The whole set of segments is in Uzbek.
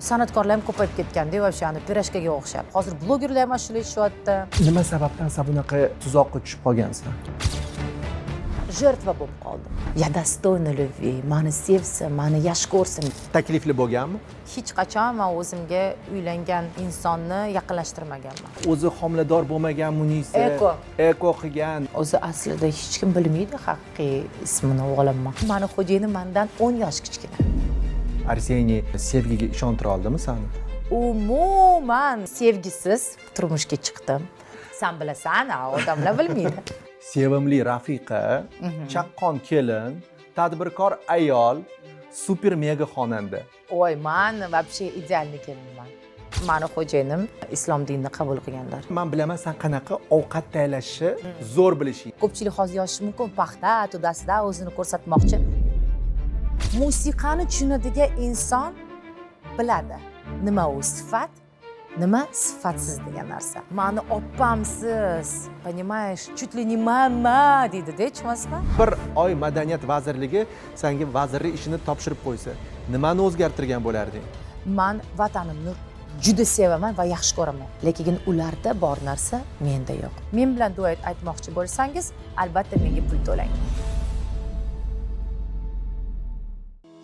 San'atkorlar ham ko'payib ketganda va o'shani pirojkaga o'xshab. Hozir blogerlar ham ashula aytishyapti. Nima sababdan sen bunaqa tuzoqqa tushib qolgansan? Жертва bo'lib qoldim. Я достойна любви, meni sevsin, meni yaxshi ko'rsin. Taklifli bo'lganmi? Hech qachon men o'zimga uylangan insonni yaqinlashtirmaganman. O'zi homilador bo'lmagan Munisa eko qilgan. O'zi aslida hech kim bilmaydi haqiqiy ismini o'g'limni. Meni xo'jayinim mendan 10 yosh kichkina. Arseniy sevgiga ishontira oldimi seni? Umuman sevgisiz turmushga chiqdim. Sen bilasan, odamlar bilmaydi. Sevimli rafiqa, chaqqon kelin, tadbirkor ayol, super mega xonanda. Voy, men вообще idealniy kelinman. Meni xo'jayinim islom dinini qabul qilganlar. Men bilaman sen qanaqa ovqat tayyorlashni zo'r bilishing. Ko'pchilik hozir yozishi mumkin, paxta to'dasida o'zini ko'rsatmoqchi. Musiqani tushunadigan inson biladi. Nima u sifat, nima sifatsiz degan narsa. Meni oppamsiz, понимаешь, чуть ли не mama deydi-da, tushunasizmi? Bir oy madaniyat vazirligi senga vazirlik ishini topshirib qo'ysa, nimani o'zgartirgan bo'larding? Men vatanimni juda sevaman va yaxshi ko'raman. Lekin ularda bor narsa menda yo'q. Men bilan duet aytmoqchi bo'lsangiz, albatta menga pul to'lang.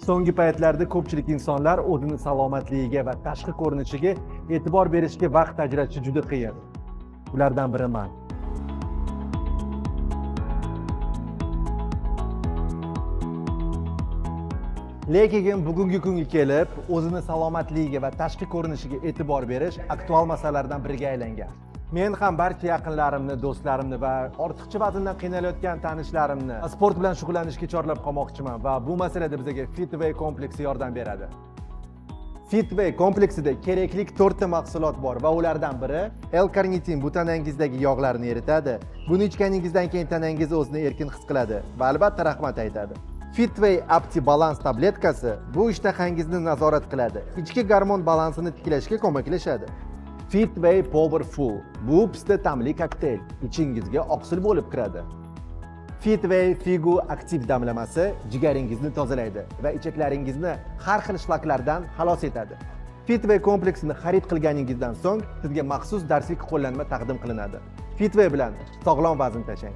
So'nggi paytlarda ko'pchilik insonlar o'zini salomatligiga va tashqi ko'rinishiga e'tibor berishga vaqt ajratishi juda qiyin. Ulardan biri men. Lekin bugungi kunga kelib, o'zini salomatligiga va tashqi ko'rinishiga e'tibor berish aktual masalalardan biriga aylangan. Men ham barcha yaqinlarimni, do'stlarimni va ortiqcha vazndan qiynalayotgan tanishlarimni sport bilan shug'ullanishga chorlab qolmoqchiman va bu masalada bizga Fitway kompleksi yordam beradi. Fitway kompleksida kerakli 4 ta mahsulot bor va ulardan biri L-karnitin, bu tanangizdagi yog'larni eritadi. Buni ichganingizdan keyin tanangiz o'zini erkin his qiladi va albatta rahmat aytadi. Fitway Apti Balance tabletkasi bu ishtahanggizni nazorat qiladi. Ichki gormon balansini tiklashga ko'maklashadi. Fitway Powerful bu pista ta'mli kokteyl ichingizga oqsil bo'lib kiradi. Fitway Figu aktiv damlamasi jigaringizni tozalaydi va ichaklaringizni har xil shlaklardan xalos etadi. Fitway kompleksini xarid qilganingizdan so'ng sizga maxsus darslik qo'llanma taqdim qilinadi. Fitway bilan sog'lom vazn tashlang.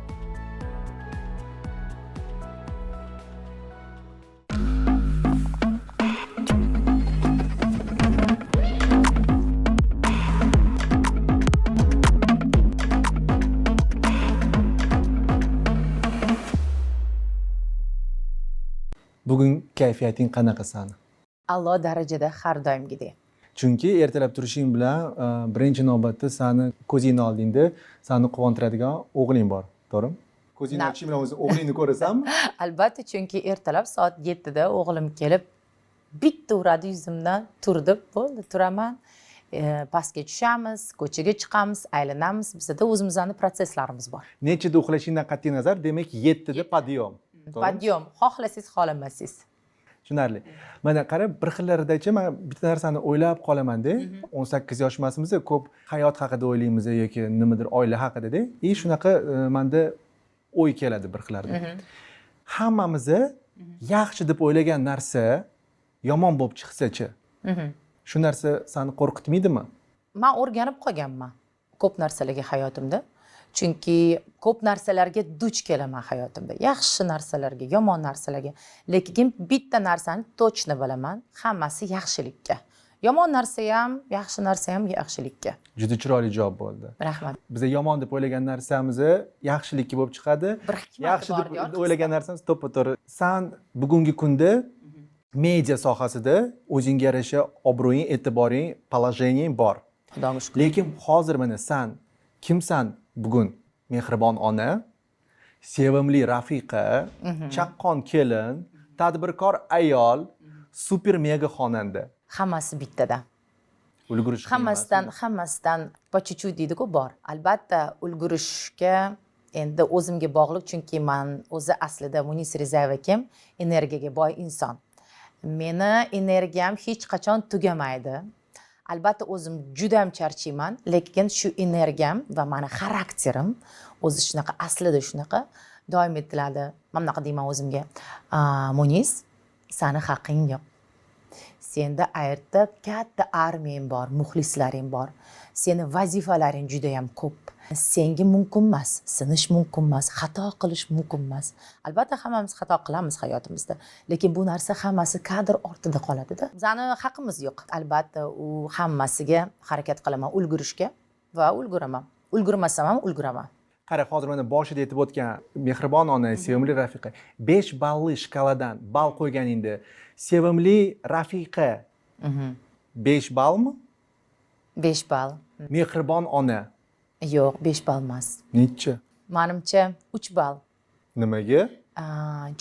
Bugun kayfiyating qanaqa sani? Allo darajada har doimgidek. Chunki ertalab turishing bilan birinchi navbatda seni ko'zingni oldingda seni quvontiradigan o'g'ling bor, to'g'rimi? Ko'zingni ochishing bilan o'zi o'g'lingni ko'rasanmi? Albatta, chunki ertalab soat 7 da o'g'lim kelib bitta uradi yuzimdan, turdim, bo'ldi, turaman. Pastga tushamiz, ko'chaga chiqamiz, aylanamiz. Bizda o'zimizning protsesslarimiz bor. Nechida uxlashingdan qat'iy nazar, demak 7 da podyom. Podyom, xohlasangiz, xohlamasangiz. Tushunarli. Mana qarab, bir xillardachi men bitta narsani o'ylab qolaman-da. 18 yosh emasmiz, ko'p hayot haqida o'ylaymiz yoki nimadir oila haqida-da. Shunaqa menda o'y keladi bir xillarda. Hammamiz yaxshi deb o'ylagan narsa yomon bo'lib chiqsa-chi. Shu narsa seni qo'rqitmaydimi? Men o'rganib qolganman ko'p narsalarga hayotimda. Chunki ko'p narsalarga duch kelaman hayotimda. Yaxshi narsalarga, yomon narsalarga. Lekin bitta narsani точно bilaman, hammasi yaxshilikka. Yomon narsa ham, yaxshi narsa ham yaxshilikka. Juda chiroyli javob bo'ldi. Rahmat. Biz yomon deb o'ylagan narsamiz yaxshilikka bo'lib chiqadi. Yaxshi deb o'ylagan narsamiz to'ppa-to'g'ri. Sen bugungi kunda media sohasida o'zingga yarasha obro'ying, e'tiboring, положениең bor. Xudoga shukr. Lekin hozir mana sen kimsan bugun? Mehribon ona, sevimli rafiqa, chaqqon kelin, tadbirkor ayol, super mega xonanda. Hammasi bittada. Ulgurish Hammasidan po чуть-чуть deydi-ku bor. Albatta, ulgurishga endi o'zimga bog'liq, chunki men o'zi aslida Munisa Rizayeva kim? Energiyaga boy inson. Meni energiyam hech qachon tugamaydi. Albatta o'zim juda ham charchayman, lekin shu energiyam va meni xarakterim o'zi shunaqa, aslida shunaqa doim etiladi. Men bunaqa deyman o'zimga. Munis, seni haqqing yo'q. senda ayerda katta armiyang bor, muxlislaring bor, seni vazifalaring juda ham ko'p. Senga mumkin emas, sinish mumkin emas, xato qilish mumkin emas. Albatta hammamiz xato qilamiz hayotimizda, lekin bu narsa hammasi kadr ortida qoladi-da. Bizani haqimiz yo'q. Albatta u hammasiga harakat qilaman ulgurishga va ulguraman. Ulgurmasam ham ulguraman. Qara, hozir mana boshida aytib o'tgan mehribon ona, sevimli rafiqa, 5 balli shkaladan ball qo'yganingda, sevimli rafiqa 5 ballmi? 5 ball. Mehribon ona Yo'q, 5 ball emas. necha? Menimcha 3 ball. Nimaga?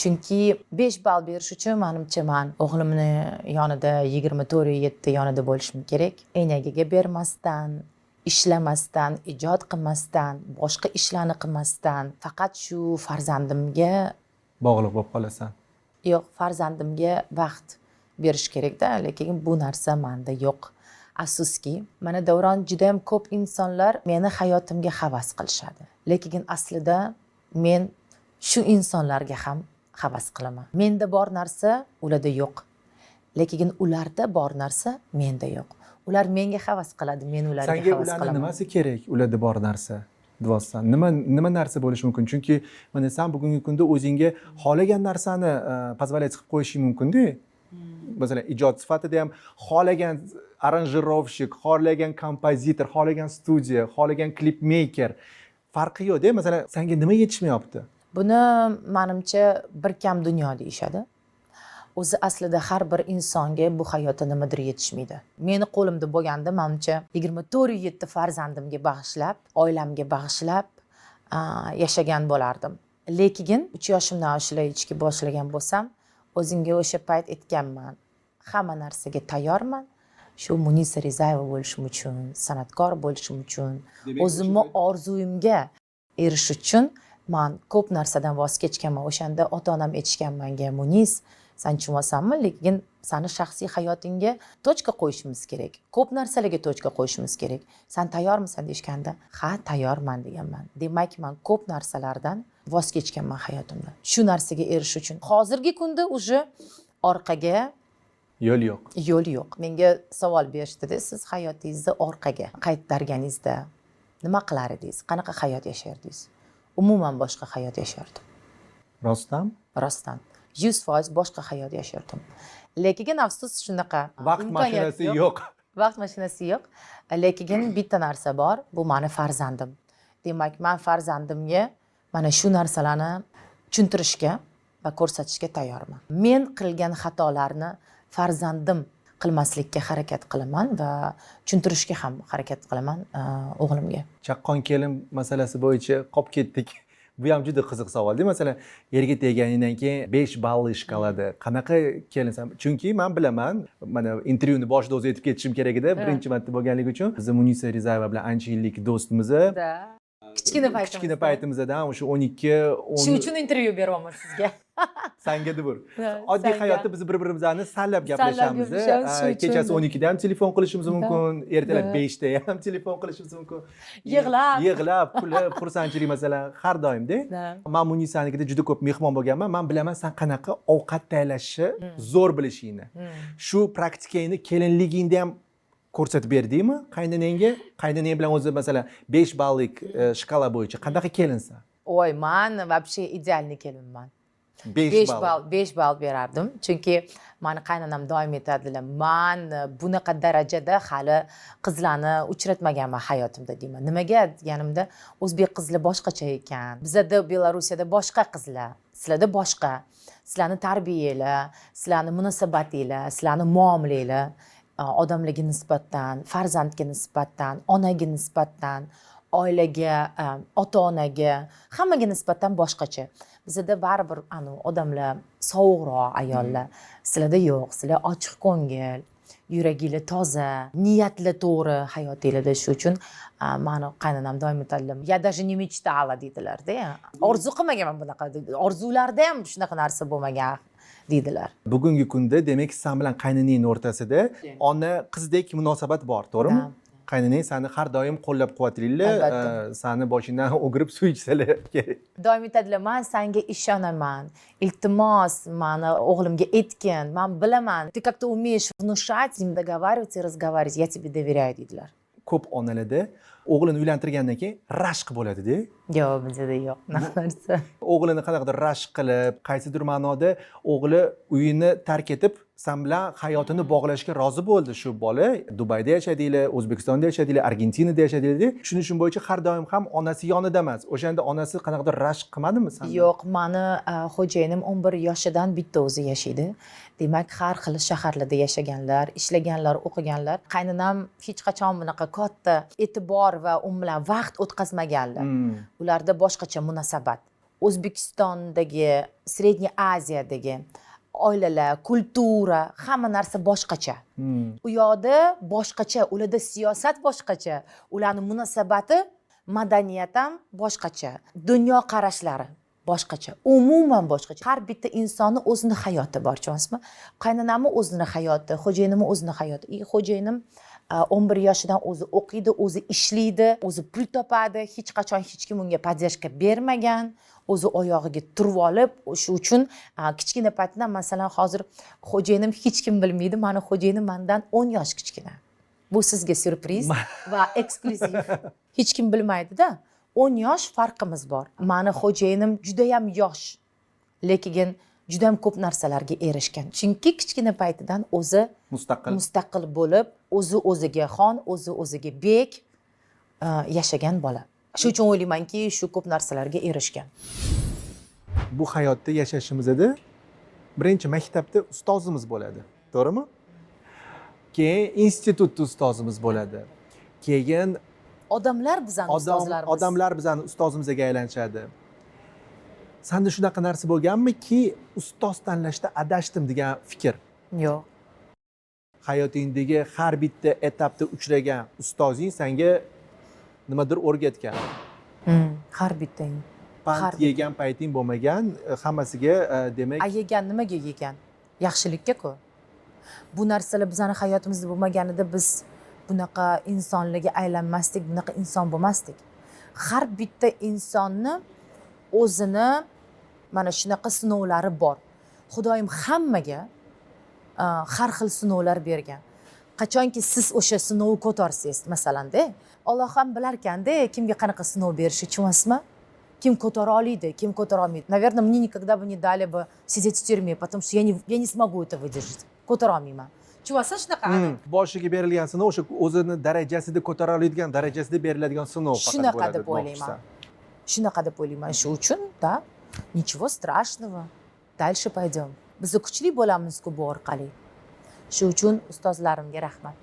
Chunki 5 ball berish uchun menimcha men o'g'limni yonida 24/7 yonida bo'lishim kerak. Enagaga bermasdan, ishlamasdan, ijod qilmasdan, boshqa ishlarni qilmasdan, faqat shu farzandimga Bog'liq bo'lib qolasan. yo'q, farzandimga vaqt berish kerak-da, lekin bu narsa menda yo'q. Afsuski, mana Davron juda ham ko'p insonlar meni hayotimga havas qilishadi. Lekin aslida men shu insonlarga ham havas qilaman. Menda bor narsa ularda yo'q. Lekin ularda bor narsa menda yo'q. Ular menga havas qiladi, men ularga Senga havas ularning qilaman. nimasi kerak? Ularda bor narsa. Deyapsan. Nima narsa bo'lishi mumkin? Chunki mana sen bugungi kunda o'zingga xohlagan narsani позволять qilib qo'yishing mumkin-da. Masalan, ijod sifatida ham xohlagan aranjirovщик, xohlagan kompozitor, xohlagan studiya, xohlagan klip maker farqi yo'q-da. Masalan, senga nima yetishmayapti? Buni menimcha bir kam dunyo deyishadi. O'zi aslida har bir insonga bu hayotda nimadir yetishmaydi. Meni qo'limda bo'lganda menimcha 24/7 farzandimga bag'ishlab, oilamga bag'ishlab yashagan bo'lardim. Lekin 3 yoshimdan oshlay ichki boshlagan bo'lsam, o'zimga o'sha payt aytganman. Hamma narsaga tayyorman. Shu Munisa Rizayeva bo'lishim uchun, san'atkor bo'lishim uchun, o'zimni orzuyimga erishish uchun men ko'p narsadan voz kechganman. O'shanda ota-onam aytishgan menga, Munis, sen tushunmasanmi, lekin seni shaxsiy hayotingga tochka qo'yishimiz kerak. Ko'p narsalarga tochka qo'yishimiz kerak. Sen tayyormisan deyishganda, ha, tayyorman deganman. Demak, men ko'p narsalardan voz kechganman hayotimda. Shu narsaga erishish uchun. Hozirgi kunda уже orqaga Yo'l yo'q. yo'l yo'q. Menga savol berishdi-da, siz hayotingizda orqaga qaytarganingizda nima qilar edingiz? Qanaqa hayot yashardingiz? Umuman boshqa hayot yashardim. Rostdan? Rostdan. 100% boshqa hayot yashardim. Lekin afsus shunaqa. Vaqt imkoniyat mashinasi yo'q. Vaqt mashinasi yo'q. Lekin bitta narsa bor, bu meni farzandim. Demak, men farzandimga mana shu narsalarni tushuntirishga va ko'rsatishga tayyorman. Men qilgan xatolarni farzandim qilmaslikka harakat qilaman va tushuntirishga ham harakat qilaman o'g'limga. Chaqqon kelin masalasi bo'yicha qolib ketdik. Bu ham juda qiziq savolda. Masalan, yerga teganingdan keyin 5 balli shkalada qanaqa kelinsan? Chunki men bilaman, mana intervyuni boshida o'zi aytib ketishim kerak edi, birinchi marta bo'lganligi uchun. Biz Munisa Rizayeva bilan ancha yillik do'stmiz. Kichkina paytimizdan o'sha 12, 10. Shu uchun intervyu beryapman sizga. Sanga debur. Oddiy hayotda biz bir-birimizni sallab gaplashamiz. Kechasi 12 da ham telefon qilishimiz mumkin, ertalab 5 da ham telefon qilishimiz mumkin. Yig'lab, kulib, xursandchilik masalan har doimda. Men Munisanikida juda ko'p mehmon bo'lganman. Men bilaman sen qanaqa ovqat tayyorlashni zo'r bilishingni. Shu praktikangni kelinligingda ham ko'rsatib berdingmi qaynonangga? Qaynonang bilan o'zi masalan 5 ballik shkala bo'yicha qanaqa kelinsan? Oy, men вообще idealniy kelinman. 5 ball berardim. Chunki meni qaynonam doim aytadilar, men bunaqa darajada hali qizlarni uchratmaganman hayotimda deyman. Nimaga deganimda, o'zbek qizlar boshqacha ekan. Bizda Belarusiyada boshqa qizlar, sizlarda boshqa. Sizlarni tarbiyanglar, sizlarni munosabatinglar, sizlarni muomalanglar odamlarga nisbatan, farzandga nisbatan, onaga nisbatan, oilaga, ota-onaga, hammaga nisbatan boshqacha. Bizda baribir odamlar sovuqroq ayollar. Sizlarda yo'q, sizlar ochiq ko'ngil, yuraginglar toza, niyatlar to'g'ri hayotinglarda. Shu uchun meni qaynonam doim aytadilar, "Ya даже не мечтала" deydilar-da. Orzu qilmaganman bunaqa. Orzularda ham shunaqa narsa bo'lmagan deydilar. Bugungi kunda demak sen bilan qaynonang o'rtasida ona qizdek munosabat bor, to'g'rimi? qaynanang seni har doim qo'llab-quvvatlaydilar, Albatta. seni boshingdan o'girib suv ichsalar kerak. Doim aytadilar, "Men senga ishonaman. Iltimos, mani o'g'limga aytgin. Men bilaman. Ты как-то умеешь внушать, с ним договариваться и разговаривать. Я тебе доверяю", deydilar. Ko'p onalarda o'g'lini uylantirgandan keyin rashq bo'ladi-da. Yo'q, bizda yo'q unaqa narsa. O'g'lini qanaqadir rashq qilib, qaysidir ma'noda o'g'li uyini tark etib, sen bilan hayotini bog'lashga rozi bo'ldi shu bola. Dubayda yashadinglar, O'zbekistonda yashadinglar, Argentinada yashadinglar. Tushunishim bo'yicha har doim ham onasi yonida emas. O'shanda onasi qanaqadir rashq qilmadimi sen? Yo'q, mani xo'jayinim 11 yoshidan bitta o'zi yashaydi. Demak, har xil shaharlarda yashaganlar, ishlaganlar, o'qiganlar. Qaynonam hech qachon bunaqa katta e'tibor va u bilan vaqt o'tkazmaganlar. Ularda boshqacha munosabat. O'zbekistondagi, Sredney Aziyadagi oilalar, kultura, hamma narsa boshqacha. U yoqda boshqacha, ularda siyosat boshqacha, ularning munosabati, madaniyat ham boshqacha, dunyo qarashlari boshqacha, umuman boshqacha. Har bitta insonni o'zini hayoti bor, tushunasizmi? Qaynonamni o'zini hayoti, xo'jayinimni o'zini hayoti. Xo'jayinim 11 yoshidan o'zi o'qiydi, o'zi ishlaydi, o'zi pul topadi, hech qachon hech kim unga podдержка bermagan. O'zi oyog'iga turib olib, shu uchun kichkina paytdan, masalan, hozir xo'jayinim hech kim bilmaydi, mani xo'jayinim mendan 10 yosh kichkina. Bu sizga syurpriz va eksklyuziv. Hech kim bilmaydi-da. 10 yosh farqimiz bor. Mani xo'jayinim juda ham yosh, lekin juda ham ko'p narsalarga erishgan. Chunki kichkina paytidan o'zi mustaqil bo'lib, o'ziga xon, o'ziga bek yashagan bola. Shu uchun o'ylaymanki, shu ko'p narsalarga erishgan. Bu hayotda yashashimizda birinchi maktabda ustozimiz bo'ladi, to'g'rimi? Keyin institutda ustozimiz bo'ladi. Keyin odamlar bizani ustozlarimiz. Odamlar bizani ustozimizga aylanishadi. Senda shunaqa narsa bo'lganmiki, ustoz tanlashda adashdim degan fikr? Yo'q. Hayotingdagi har bitta etapda uchragan ustozing senga nimadir o'rgatgan. Har bitta. Pand yegan payting bo'lmagan, hammasiga demak. Yegan nimaga yegan? Yaxshilikka-ku. Bu narsalar bizning hayotimizda bo'lmaganida biz bunaqa insonlarga aylanmasdik, bunaqa inson bo'lmasdik. Har bitta insonni o'zini mana shunaqa sinovlari bor. Xudoyim hammaga har xil sinovlar bergan. Qachonki siz o'sha sinovni ko'tarsangiz, masalan-da, Alloh ham bilar ekanda, kimga qanaqa sinov berishi, tushunasizmi? Kim ko'tara oladi, kim ko'tara olmaydi. Наверное, мне никогда бы не дали бы сидеть в тюрьме, потому что я не смогу это выдержать. Ko'tara olmayman. Tushunasiz shunaqa? Boshiga berilgan sinov o'sha o'zini darajasida ko'tara oladigan, darajasida beriladigan sinov faqat bo'ladi. Shunaqa deb o'ylayman. Shunaqa deb o'ylayman. Shu uchun, da, nичего страшного. Дальше пойдем. Biz kuchli bo'lamiz-ku bu orqali. Shu uchun ustozlarimga rahmat.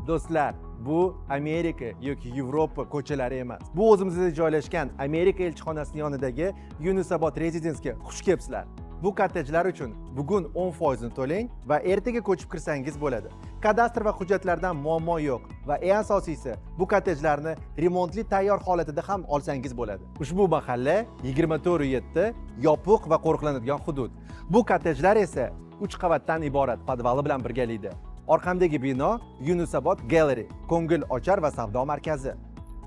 Do'stlar, bu Amerika yoki Yevropa ko'chalari emas. Bu o'zimizda joylashgan Amerika elchixonasining yonidagi Yunusobod Rezidence'ga xush kelibsizlar. Bu kottejlar uchun bugun 10% ni to'lang va ertaga ko'chib kirsangiz bo'ladi. Kadastr va hujjatlardan muammo yo'q va eng asosiysi, bu kottejlarni remontli tayyor holatida ham olsangiz bo'ladi. Ushbu mahalla 24/7 yopiq va qo'riqlanadigan hudud. Bu kottejlar esa 3 qavatdan iborat podvali bilan birgalikda. Orqamdagi bino Yunusobod Gallery, ko'ngil ochar va savdo markazi.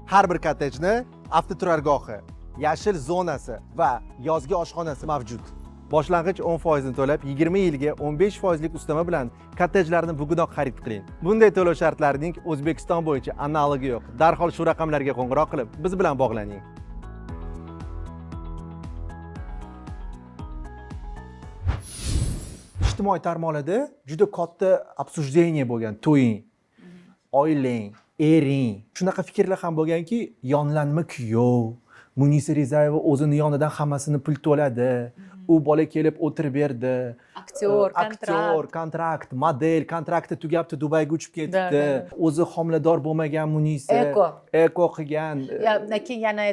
Har bir kottejni avtoturargohi, yashil zonasi va yozgi oshxonasi mavjud. Boshlang'ich 10% ni to'lab, 20 yilga 15% lik ustama bilan kottejlarni bugunoq xarid qiling. Bunday to'lov shartlarining O'zbekiston bo'yicha analogi yo'q. Darhol shu raqamlarga qo'ng'iroq qilib, biz bilan bog'laning. Ijtimoiy tarmoqlarda juda katta обсуждение bo'lgan, to'ying, oilang, ering. Shunaqa fikrlar ham bo'lganki, yonlanma kuyov, Munisa Rizayeva o'zini yonidan hammasini pul to'ladi. U bola kelib o'tirib berdi. Aktyor, kontrakt, model, kontrakti tugabdi, Dubayga uchib ketdi. O'zi homilador bo'lmagan Munisa. Eko qilgan. Keyin yana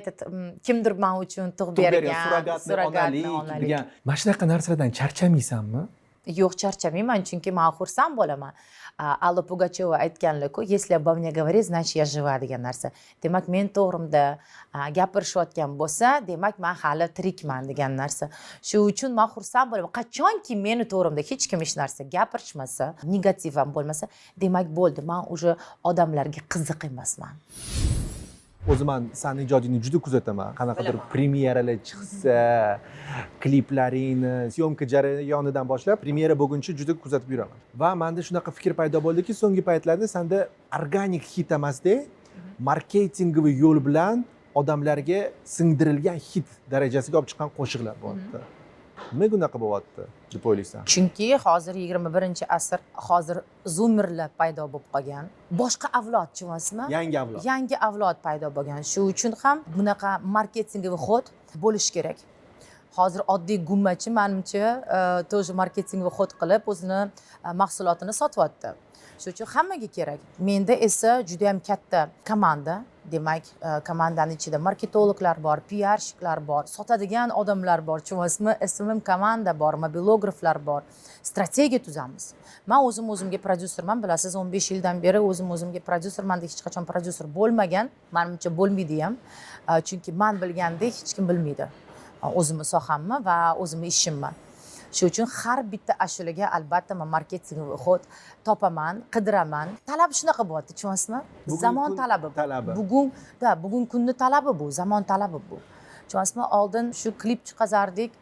kimdir men uchun tug'ib bergan, surrogatni onalik degan. Mana shunaqa narsalardan charchamaysanmi? yo'q, charchamayman, chunki men xursand bo'laman. Alla Pugacheva aytganlar-ku, если обо мне говорить, значит я жива degan narsa. Demak, men to'g'rimda gapirishayotgan bo'lsa, demak men hali tirikman degan narsa. Shu uchun men xursand bo'laman. Qachonki meni to'g'rimda hech kim hech narsa gapirishmasa, negativ ham bo'lmasa, demak bo'ldi, men уже odamlarga qiziq emasman. O'zim ham sani ijodingni juda kuzataman. Qanaqadir premyeralar chiqsa, kliplaringni, syomka jarayonidan boshlab premyera bo'lguncha juda kuzatib yuraman. Va menda shunaqa fikr paydo bo'ldiki, so'nggi paytlarda senda organik hit emasda, marketingoviy yo'l bilan odamlarga singdirilgan hit darajasiga olib chiqqan qo'shiqlar bo'lyapti. Nimaga bunaqa bo'lyapti deb o'ylaysan? Chunki hozir 21-asr, hozir zoomerlar paydo bo'lib qolgan. Boshqa avlod, tushunasizmi? Yangi avlod. Yangi avlod paydo bo'lgan. Shu uchun ham bunaqa marketingoviy xod bo'lish kerak. Hozir oddiy gummachi menimcha тоже marketingoviy xod qilib o'zini mahsulotini sotyapti. Shu uchun hammaga kerak. Menda esa juda ham katta komanda, demak, komandaning ichida marketologlar bor, PR-shiklar bor, sotadigan odamlar bor, tushunasizmi? SMM komanda bor, mobilograflar bor. Strategiya tuzamiz. Men o'zimga prodyuserman, bilasiz, 15 yildan beri o'zimga prodyuserman, hech qachon prodyuser bo'lmagan, menimcha bo'lmaydi ham. Chunki men bilgandek hech kim bilmaydi. O'zimni sohamni va o'zimni ishimni. Shu uchun har bitta ashulaga albatta men marketingoviy xod topaman, qidiraman. Talab shunaqa bo'lyapti, tushunasizmi? Zamon talabi. Bugun kunni talabi bu, zamon talabi bu. Tushunasizmi? Oldin shu klip chiqazardik,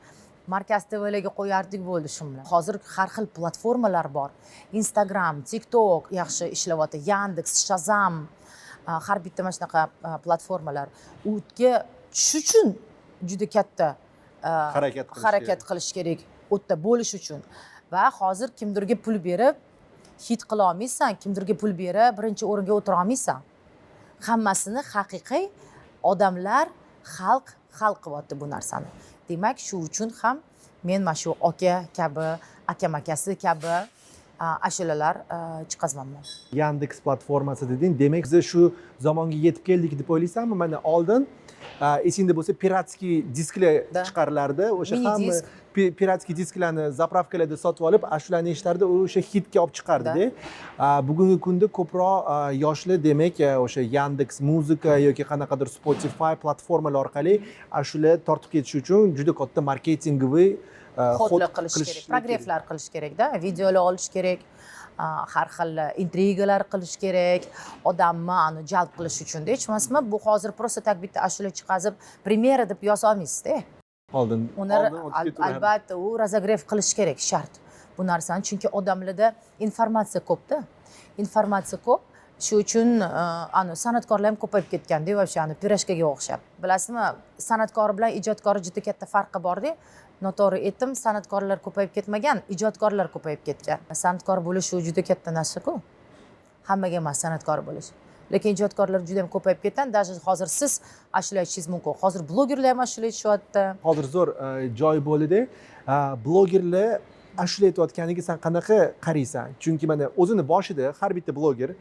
markaz TVlarga qo'yardik, bo'ldi shu bilan. Hozir har xil platformalar bor. Instagram, TikTok yaxshi ishlayapti, Yandex, Shazam, har bitta mana shunaqa platformalar. Uga tushish uchun juda katta harakat qilish kerak. O'tda bo'lish uchun. Va hozir kimdirga pul berib hit qila olmaysan, kimdirga pul berib birinchi o'ringa o'tira olmaysan. Hammasini haqiqiy odamlar, xalq qilyapti bu narsani. Demak, shu uchun ham men mana shu aka kabi, akam-akasi kabi ashulalar chiqazmanman. Yandex platformasi deding, demak biz shu zamonga yetib keldik deb o'ylaysanmi? Mana oldin esingda bo'lsa piratskiy disklar chiqarilardi. O'sha hamma piratskiy disklarni zapravkalarda sotib olib, ashulani eshitardi, o'sha hitga olib chiqardi-da. Bugungi kunda ko'proq yoshlar demak o'sha Yandex Muzika yoki qanaqadir Spotify platformalar orqali ashula tortib ketish uchun juda katta marketingoviy xodlar qilish kerak, progrefflar qilish kerak-da, videolar olish kerak, har xil intrigalar qilish kerak, odamni jalb qilish uchun-da, tushunasizmi? Bu hozir prosta tak bitta ashula chiqazib, premyera deb yoza olmaysiz-da. Oldin albatta u razogrev qilish kerak, shart. Bu narsani, chunki odamlarda informatsiya ko'p-da. Informatsiya ko'p. Shu uchun san'atkorlar ham ko'payib ketganda, вообще pirashkaga o'xshab. Bilasizmi, san'atkor bilan ijodkor juda katta farqi bor-da. Noto'g'ri aytdim, san'atkorlar ko'payib ketmagan, ijodkorlar ko'payib ketgan. San'atkor bo'lish u juda katta narsa-ku. Hammaga emas san'atkor bo'lish. Lekin ijodkorlar juda ham ko'payib ketgan. Даже hozir siz ashula aytishingiz mumkin. Hozir blogerlar ham ashula aytishyapti. Hozir zo'r joy bo'ldi-da. Blogerlar ashula aytayotganiga sen qanaqa qaraysan? Chunki mana o'zini boshida har bitta bloger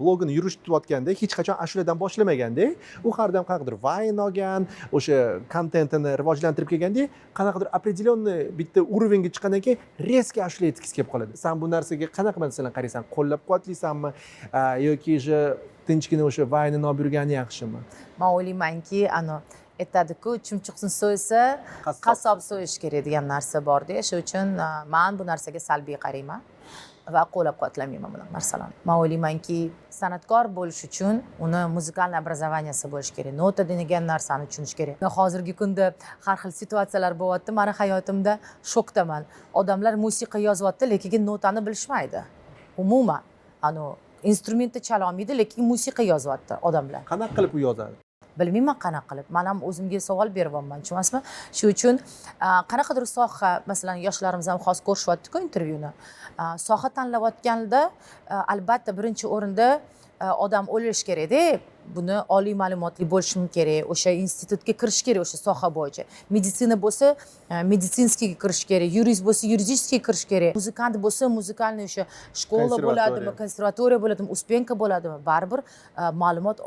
blogini yuritayotganda hech qachon ashuladan boshlamagan-da. U har doim qanaqadir vayn olgan, o'sha kontentini rivojlantirib kelganda, qanaqadir определенный bitta уровеньga chiqqandan keyin резко ashula aytgisi kelib qoladi. Sen bu narsaga qanaqa masalan qaraysan? Qo'llab-quvvatlaysanmi yoki tinchgina o'sha vaynini olib yurgani yaxshimi? Men o'ylaymanki, aytadi-ku, chumchuqni so'ysa, qassob so'yish kerak degan narsa bor-da. Shu uchun men bu narsaga salbiy qarayman va qo'llab-quvvatlamayman bu narsalarni. Men o'ylaymanki, san'atkor bo'lish uchun uni muzikalniy obrazovaniyasi bo'lish kerak. Nota degan narsani tushunish kerak. Men hozirgi kunda har xil situatsiyalar bo'lyapti. Meni hayotimda shokdaman. Odamlar musiqa yozyapti, lekin notani bilishmaydi. Umuman, instrumentni chala olmaydi, lekin musiqa yozyapti odamlar. Qanaqa qilib u yozadi? Bilmayman qanaqa qilib. Men ham o'zimga savol beryapman, tushunasizmi? Shu uchun qanaqadir soha, masalan, yoshlarimiz ham hozir ko'rishyapti-ku intervyuni. Soha tanlayotganda albatta birinchi o'rinda odam o'ylash kerak-da, buni oliy ma'lumotli bo'lishim kerak, o'sha institutga kirish kerak, o'sha soha bo'yicha. Meditsina bo'lsa, meditsinskiyga kirish kerak, yurist bo'lsa, yuridiskiyga kirish kerak. Muzikant bo'lsa, muzikalniy o'sha shkola bo'ladimi, konservatoriya bo'ladimi, uspenka bo'ladimi, baribir ma'lumot,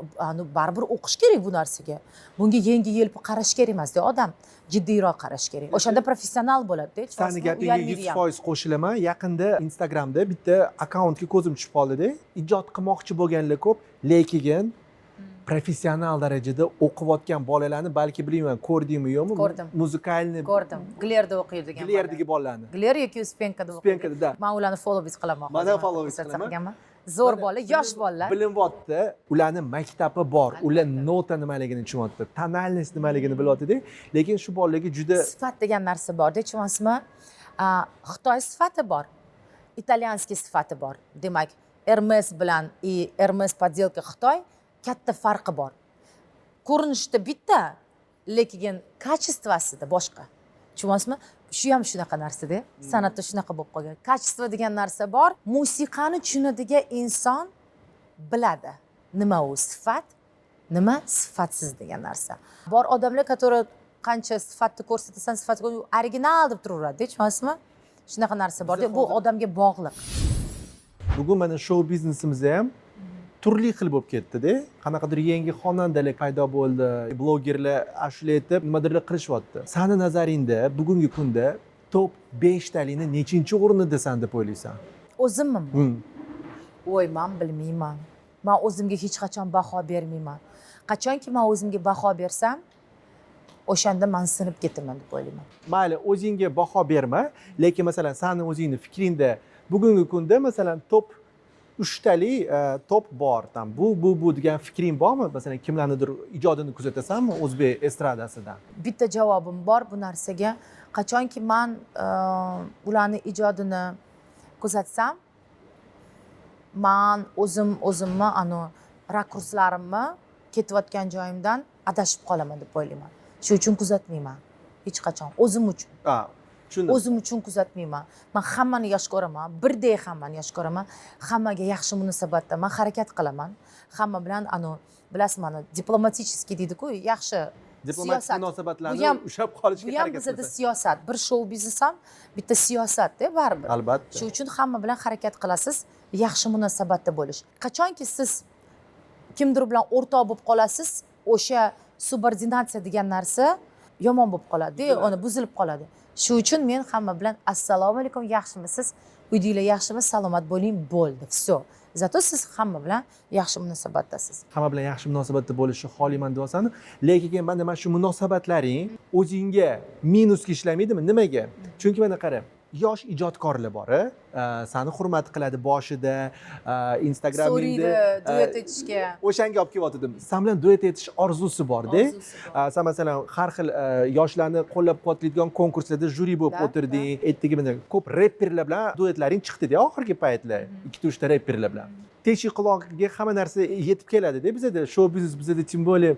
baribir o'qish kerak bu narsaga. Bunga yengi-yelpi qarash kerak emas-da odam. jiddiyroq qarash kerak. O'shanda professional bo'ladi-da. Sani gapingga 100% qo'shilaman. Yaqinda Instagramda bitta akkauntga ko'zim tushib qoldi-da. Ijod qilmoqchi bo'lganlar ko'p, lekin professional darajada o'qiyotgan bolalarni balki bilmayman, ko'rdingmi yo'qmi? Ko'rdim. Muzikalniy Ko'rdim. Glerda o'qiydigan. Glerdagi bolalarni. Gler yoki Uspenkada o'qiydi. Uspenkada, da. Men ularni follow qilaman. Men ham follow qilaman. Zo'r bola, yosh bolalar. Bilinyapti, ularni maktabi bor, ular nota nimaligini tushunyapti, tonalность nimaligini bilyapti-da, lekin shu bolalarga juda sifat degan narsa bor-da, tushunyapsizmi? Xitoy sifati bor, italyanskiy sifati bor. Demak, Hermes bilan Hermes podelka Xitoy katta farqi bor. Ko'rinishda bitta, lekin kачествосida boshqa. Tushunyapsizmi? Shu ham shunaqa narsa-da. San'atda shunaqa bo'lib qolgan. Kачество degan narsa bor. Musiqani tushunadigan inson biladi. Nima u sifat, nima sifatsiz degan narsa. Bor odamlar, которые qancha sifatni ko'rsatasan, sifatni original deb turaveradi, tushunyapsizmi? Shunaqa narsa bor. Bu odamga bog'liq. bugun mana show biznesimizda ham turli xil bo'lib ketdi-da. Qanaqadir yangi xonandalar paydo bo'ldi, blogerlar ashula aytib nimadirlar qilishyapti. Sani nazaringda bugungi kunda top 5 talikni nechinchi o'rinda desan deb o'ylaysan? O'zimmi? Voy, men bilmayman. Men o'zimga hech qachon baho bermayman. Qachonki men o'zimga baho bersam, o'shanda men sinib ketaman deb o'ylayman. Mayli, o'zingga baho berma, lekin masalan sani o'zingni fikringda bugungi kunda masalan top 3 talik top bor, tam bu degan fikring bormi? Masalan, kimlarnidir ijodini kuzatasanmi o'zbek estradasidan? Bitta javobim bor bu narsaga. Qachonki men ularni ijodini kuzatsam, men o'zimni rakurslarimni ketayotgan joyimdan adashib qolaman deb o'ylayman. Shu uchun kuzatmayman hech qachon, o'zim uchun. Tushundim. O'zim uchun kuzatmayman. Men hammani yaxshi ko'raman, birdek hammani yaxshi ko'raman. Hammaga yaxshi munosabatda men harakat qilaman. Hamma bilan bilasizmi, diplomatический deydi-ku, yaxshi diplomatik munosabatlarni ushlab qolishga harakat harakat bizda siyosat, bir show biznes ham bitta siyosat-da baribir. Albatta. Shu uchun hamma bilan harakat qilasiz, yaxshi munosabatda bo'lish. Qachonki siz kimdir bilan o'rtoq bo'lib qolasiz, o'sha subordinatsiya degan narsa yomon bo'lib qoladi, uni buzilib qoladi. Shu uchun men hamma bilan assalomu alaykum, yaxshimisiz? Uydinglar yaxshimi? Salomat bo'ling, bo'ldi. Всё. Zato siz hamma bilan yaxshi munosabatdasiz. Hamma bilan yaxshi munosabatda bo'lishni xohlayman deyapsan, lekin mana shu munosabatlaring o'zingga minusga ishlamaydimi? Nimaga? Chunki mana qara, yosh ijodkorlar bor, seni hurmat qiladi boshida, Instagramingda duet etishga. O'shanga olib kelyotdim. Sen bilan duet etish orzusi bor-da. Sen masalan har xil yoshlarni qo'llab-quvvatlaydigan konkurslarda juri bo'lib o'tirding. Aytdiki, mana ko'p rapperlar bilan duetlaring chiqdi-da oxirgi paytlar. 2-3 ta rapperlar bilan. Teshik quloqqa hamma narsa yetib keladi-da bizda, show biznes bizda tim bo'li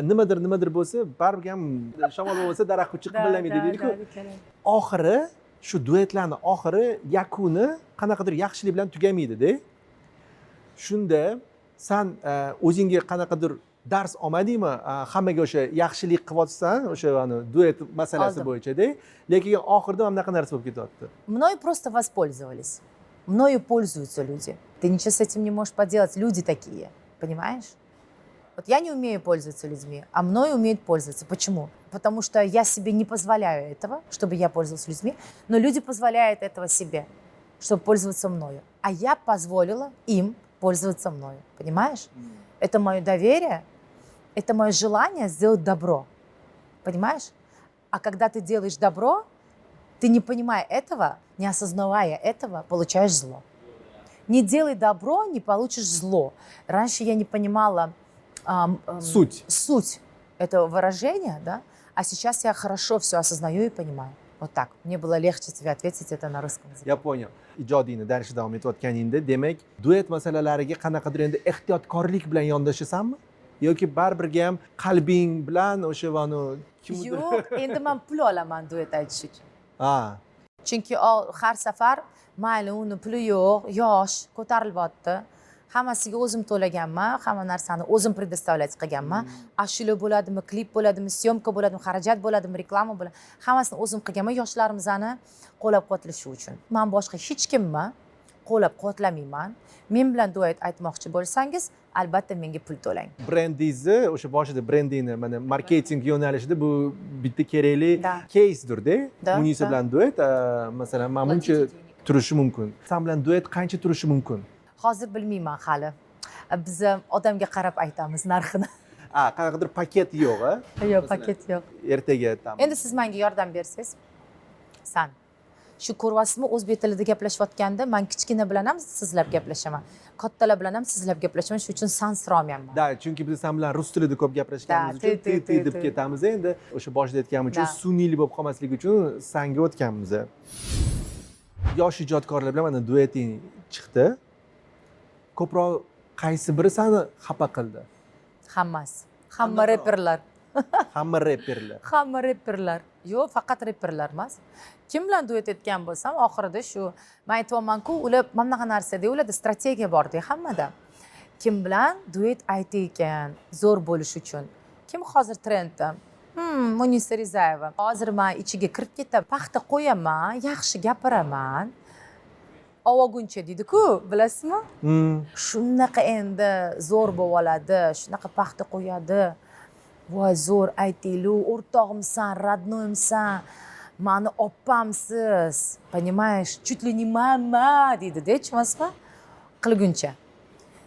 nimadir bo'lsa, baribir ham shamol bo'lsa daraxt uchi qimirlamaydi deydi-ku. Oxiri shu duetlarning oxiri yakuni qanaqadir yaxshilik bilan tugamaydi-da. Shunda sen o'zingga qanaqadir dars olmadingmi? Hammaga o'sha yaxshilik qilyapsan, o'sha duet masalasi bo'yicha-da, lekin oxirida ham bunaqa narsa bo'lib ketyapti. Мною просто воспользовались. Мною пользуются люди. Ты ничего с этим не можешь поделать. Люди такие, понимаешь? Вот я не умею пользоваться людьми, а мною умеют пользоваться. Почему? Потому что я себе не позволяю этого, чтобы я пользовалась людьми, но люди позволяют этого себе, чтобы пользоваться мною. А я позволила им пользоваться мною. Понимаешь? Это мое доверие, это мое желание сделать добро. Понимаешь? А когда ты делаешь добро, ты, не понимая этого, не осознавая этого, получаешь зло. Не делай добро, не получишь зло. Раньше я не понимала суть этого выражения, да? А сейчас я хорошо все осознаю и понимаю. Вот так. Мне было легче тебе ответить это на русском языке. Я понял. Ijodingni darishda davom etayotganingda, demak, duet masalalariga qanaqadir endi ehtiyotkorlik bilan yondashasanmi? Yoki baribir ham qalbing bilan o'sha kimdir Yo'q, endi men pul olaman duet aytish uchun. Chunki har safar mayli uni puli yo'q, yosh, ko'tarilyapti. Hammasiga o'zim to'laganman, hamma narsani o'zim предоставлять qilganman. Ashula bo'ladimi, klip bo'ladimi, syomka bo'ladimi, xarajat bo'ladimi, reklama bo'ladimi, hammasini o'zim qilganman yoshlarimizni qo'llab-quvvatlash uchun. Men boshqa hech kimni qo'llab-quvvatlamayman. Men bilan duet aytmoqchi bo'lsangiz, albatta menga pul to'lang. Brendingizni o'sha boshida brendingni mana marketing yo'nalishida bu bitta kerakli Da. keysdirda. Da, Munisa da. bilan duet, masalan, mana buncha turishi mumkin. San bilan duet qancha turishi mumkin? Hozir bilmayman hali. Biz odamga qarab aytamiz narxini. Qanaqadir paket yo'q, a? Yo'q, paket yo'q. Ertaga tam. Endi siz menga yordam bersangiz. San. Shu ko'ryapsizmi, o'zbek tilida gaplashayotganda men kichkina bilan ham sizlab gaplashaman. Kattalar bilan ham sizlab gaplashaman, shuning uchun sansirolmayman. Da, chunki biz san bilan rus tilida ko'p gaplashganimiz Da, uchun ti, ti deb ti. ketamiz. Endi o'sha boshida aytganim uchun Da. sun'iylik bo'lib qolmasligi uchun sanga o'tganmiz. Yosh ijodkorlar bilan mana dueting chiqdi. Ko'proq qaysi biri seni xafa qildi? Hammasi. Hamma reperlar. Hamma reperlar. Hamma reperlar. Yo'q, faqat reperlar emas. Kim bilan duet etgan bo'lsam, oxirida shu men aytyapman-ku, ular mana bunaqa narsada, ularda strategiya bor-da hammada. Kim bilan duet aytayotgan, zo'r bo'lish uchun. Kim hozir trendda? Munisa Rizayeva. Hozir men ichiga kirib ketaman, paxta qo'yaman, yaxshi gapiraman. Ovoguncha deydi-ku, bilasizmi? Shunaqa endi zo'r bo'lib oladi, shunaqa paxta qo'yadi. Voy, zo'r aytinglar, o'rtog'imsan, radnoyimsan, mani oppamsiz. Понимаешь, чуть ли не mama deydi-da, tushunasizmi? Qilguncha.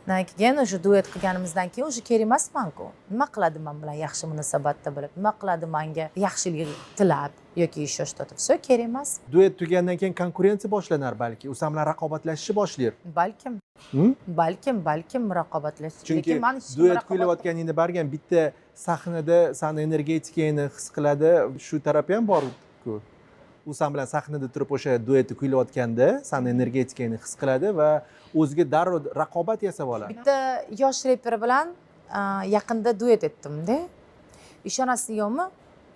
Keyin o'sha duet qilganimizdan keyin o'sha kerak emasman-ku. Nima qiladi men bilan yaxshi munosabatda bo'lib, nima qiladi menga yaxshilik tilab yoki shosh totib. Все kerak emas. Duet tugagandan keyin konkurensiya boshlanar balki. U san bilan raqobatlashishni boshlaydi. Balkim. Balkim raqobatlashish. Chunki Lekin men hech kim duet raqobat- kuylayotganingda bargan bitta sahnada sani energetikangni his qiladi, shu tarafi ham bor-ku. U san bilan sahnada turib o'sha duetni kuylayotganda sani energetikangni his qiladi va o'ziga darrov raqobat yasab oladi. Bitta yosh reper bilan yaqinda duet etdim-da. Ishonasizmi yo'qmi?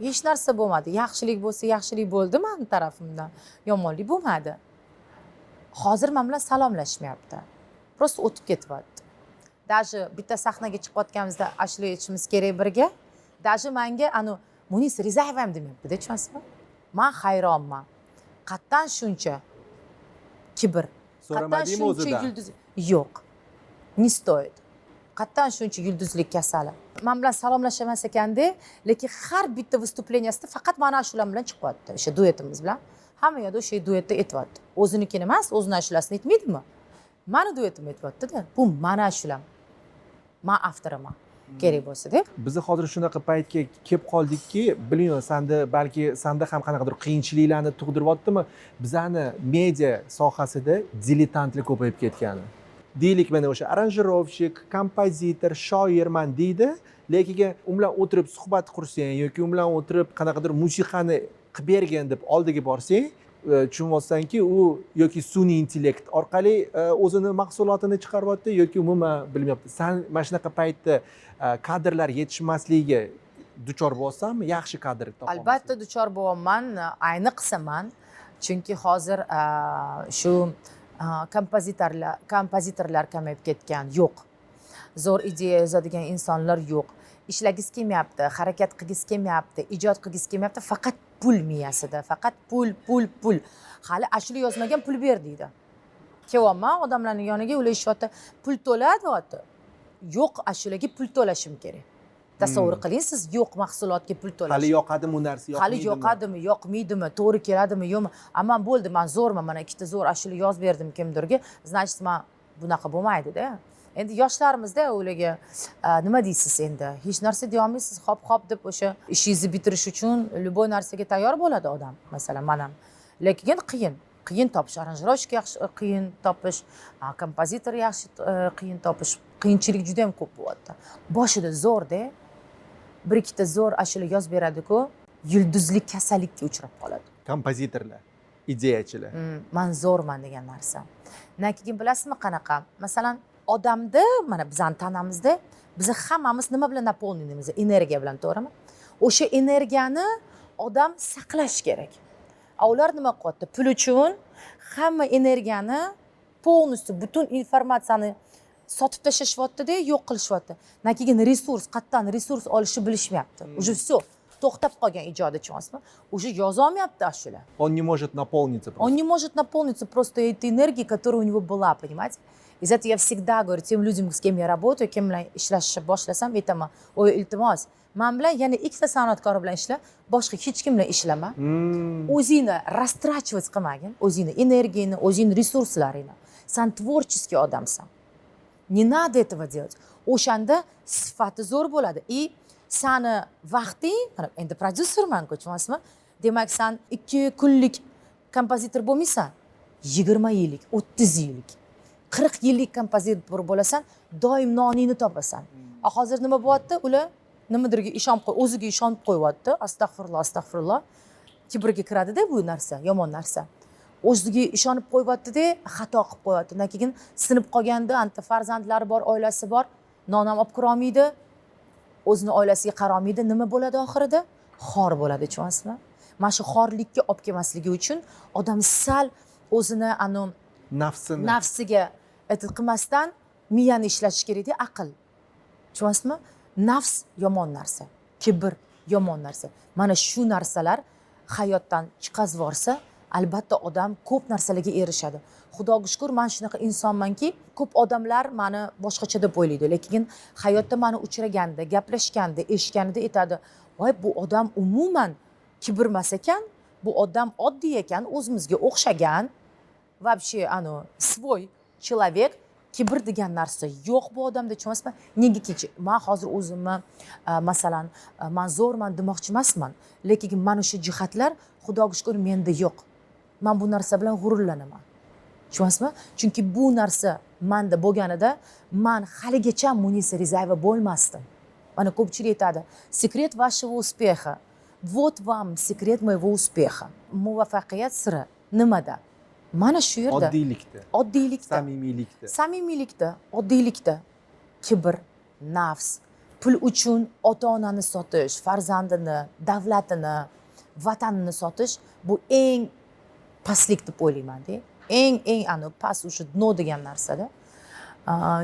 Hech narsa bo'lmadi. Yaxshilik bo'lsa, yaxshilik bo'ldi mening tarafimdan. Yomonlik bo'lmadi. Hozir men bilan salomlashmayapti. Prosta o'tib ketyapti. Даже bitta sahnaga chiqayotganimizda ashula aytishimiz kerak birga. Даже menga anu Munisa Rizayeva ham demayapti-da, tushunasizmi? Men hayronman. Qattan shuncha kibr. So'ramadingmi o'zidan? yulduz yo'q. Не стоит. Qattan shuncha yulduzlik kasali. Men bilan salomlashamas ekanda, lekin har bitta vыступлениясida faqat mana shular bilan chiqyapti. O'sha duetimiz bilan. Hamma yoqda o'sha duetda aytyapti. O'zinikini emas, o'zini ashulasini aytmaydimi? Mani duetim aytyapti-da. Bu mana ashulam. Men avtoriman. Kerak bo'lsa-da. Biz hozir shunaqa paytga kelib qoldikki, bilmayman, sanda ham qanaqadir qiyinchiliklarni tug'diryaptimi? Bizani media sohasida diletantlik ko'payib ketgani. Deylik, mana o'sha aranjirovщик, kompozitor, shoirman deydi, lekin u bilan o'tirib suhbat qursang yoki u bilan o'tirib qanaqadir musiqani qilib bergin deb oldiga borsang, tushunmaysanki, u yoki sun'iy intellekt orqali o'zini mahsulotini chiqaryapti yoki umuman bilmayapti. San mana shunaqa paytda kadrlar yetishmasligiga duchor bo'lsanmi, yaxshi kadr topolmaysan? Albatta duchor bo'laman, ayniqsa men, chunki hozir shu kompozitorlar kamayib ketgan, yo'q. Zo'r ideya yozadigan insonlar yo'q. Ishlagiz kelmayapti, harakat qilgiz kelmayapti, ijod qilgiz kelmayapti, faqat pul miyasida, faqat pul. Hali ashula yozmagan pul ber deydi. Kelyapman odamlarning yoniga, ular aytishyapti, pul to'ladi. Yo'q, ashulaga pul to'lashim kerak. Tasavvur qiling, siz yo'q mahsulotga pul to'lash. Hali yoqadimi u narsa, yoqmaydimi? Hali yoqadimi, yoqmaydimi, to'g'ri keladimi, yo'qmi? Ammo bo'ldi, men zo'rman, mana ikkita zo'r ashula yozib berdim kimdirga, значит, men bunaqa bo'lmaydi-da. Endi yoshlarimizda ularga nima deysiz endi? Hech narsa deya olmaysiz, hop deb o'sha ishingizni bitirish uchun любой narsaga tayyor bo'ladi odam. Masalan, men ham. Lekin qiyin topish, aranjirovщик yaxshi qiyin topish, kompozitor yaxshi qiyin topish, qiyinchilik juda ham ko'p bo'lyapti. Boshida zo'rda, bir ikkita zo'r ashula yozib beradi-ku, yulduzlik kasallikka uchrab qoladi. Kompozitorlar, ideyachilar. Men zo'rman degan narsa. Keyin bilasizmi qanaqa? Masalan, odamda, mana bizning tanamizda biz hammamiz nima bilan naполненimiz? Energiya bilan, to'g'rimi? O'sha energiyani odam saqlash kerak. Ular nima qilyapti? Pul uchun hamma energiyani полностью butun informatsiyani sotib tashlashyapti-da, yo'q qilishyapti. Keyin qayerdan resurs olishni bilishmayapti. Уже все, to'xtab qolgan ijodi, tushunasizmi? Уже yozolmayapti ashula. Он не может наполниться просто. Он не может наполниться просто этой энергией, которая у него была, понимаете? Из этого я всегда говорю тем людям, с кем я работаю, kim bilan ishlashni boshlasam aytaman, "Oy, iltimos, men bilan yana ikkita san'atkor bilan ishla, boshqa hech kim bilan ishlama. O'zingni растрачивать qilmagin, o'zingni energiyangni, o'zingni resurslaringni. Sen творческий odamsan. Не надо этого делать. O'shanda sifati zo'r bo'ladi. И sani vaqting, endi prodyuserman-ku, tushunasizmi? Demak, sen 2 kunlik kompozitor bo'lmaysan. 20 yillik, 30 yillik, 40 yillik kompozitor bo'lasan, doim noningni topasan. Hozir nima bo'lyapti? Ular nimadirga ishonib o'ziga ishonib qo'yyapti. Astag'firulloh, astag'firulloh. Kibrga kiradi-da bu narsa, yomon narsa. O'ziga ishonib qo'yyapti-da, xato qilib qo'yapti. Undan keyin sinib qolganda, anta farzandlari bor, oilasi bor, non ham olib kira olmaydi, o'zini oilasiga qara olmaydi. Nima bo'ladi oxirida? Xor bo'ladi, tushunasizmi? Mana shu xorlikka olib kelmasligi uchun odam sal o'zini nafsiga qilmasdan miyani ishlatish kerak-da, aql. Tushunasizmi? Nafs yomon narsa, kibr yomon narsa. Mana shu narsalar hayotdan chiqazib yuborsa, albatta odam ko'p narsalarga erishadi. Xudoga shukr, men shunaqa insonmanki, ko'p odamlar meni boshqacha deb o'ylaydi, lekin hayotda meni uchraganda, gaplashganda, eshitganida aytadi, "Voy, bu odam umuman kibrmas ekan, bu odam oddiy ekan, o'zimizga o'xshagan, вообще свой человек, kibr degan narsa yo'q bu odamda", tushunasizmi? Negaki, men hozir o'zimni masalan, men zo'rman demoqchi emasman, lekin mana shu jihatlar Xudoga shukr menda yo'q. Men bu narsa bilan g'ururlanaman. Tushunasizmi? Chunki bu narsa menda bo'lganida, men haligacha Munisa Rizayeva bo'lmasdim. Mana ko'pchilik aytadi, "Sekret вашего успеха. Вот вам секрет моего успеха". Muvaffaqiyat siri nimada? Mana shu yerda. Oddiylikda, samimiylikda, oddiylikda. Kibr, nafs, pul uchun ota-onani sotish, farzandini, davlatini, vatanini sotish bu eng pastlik deb o'ylayman-da. Eng past o'sha dno degan narsada.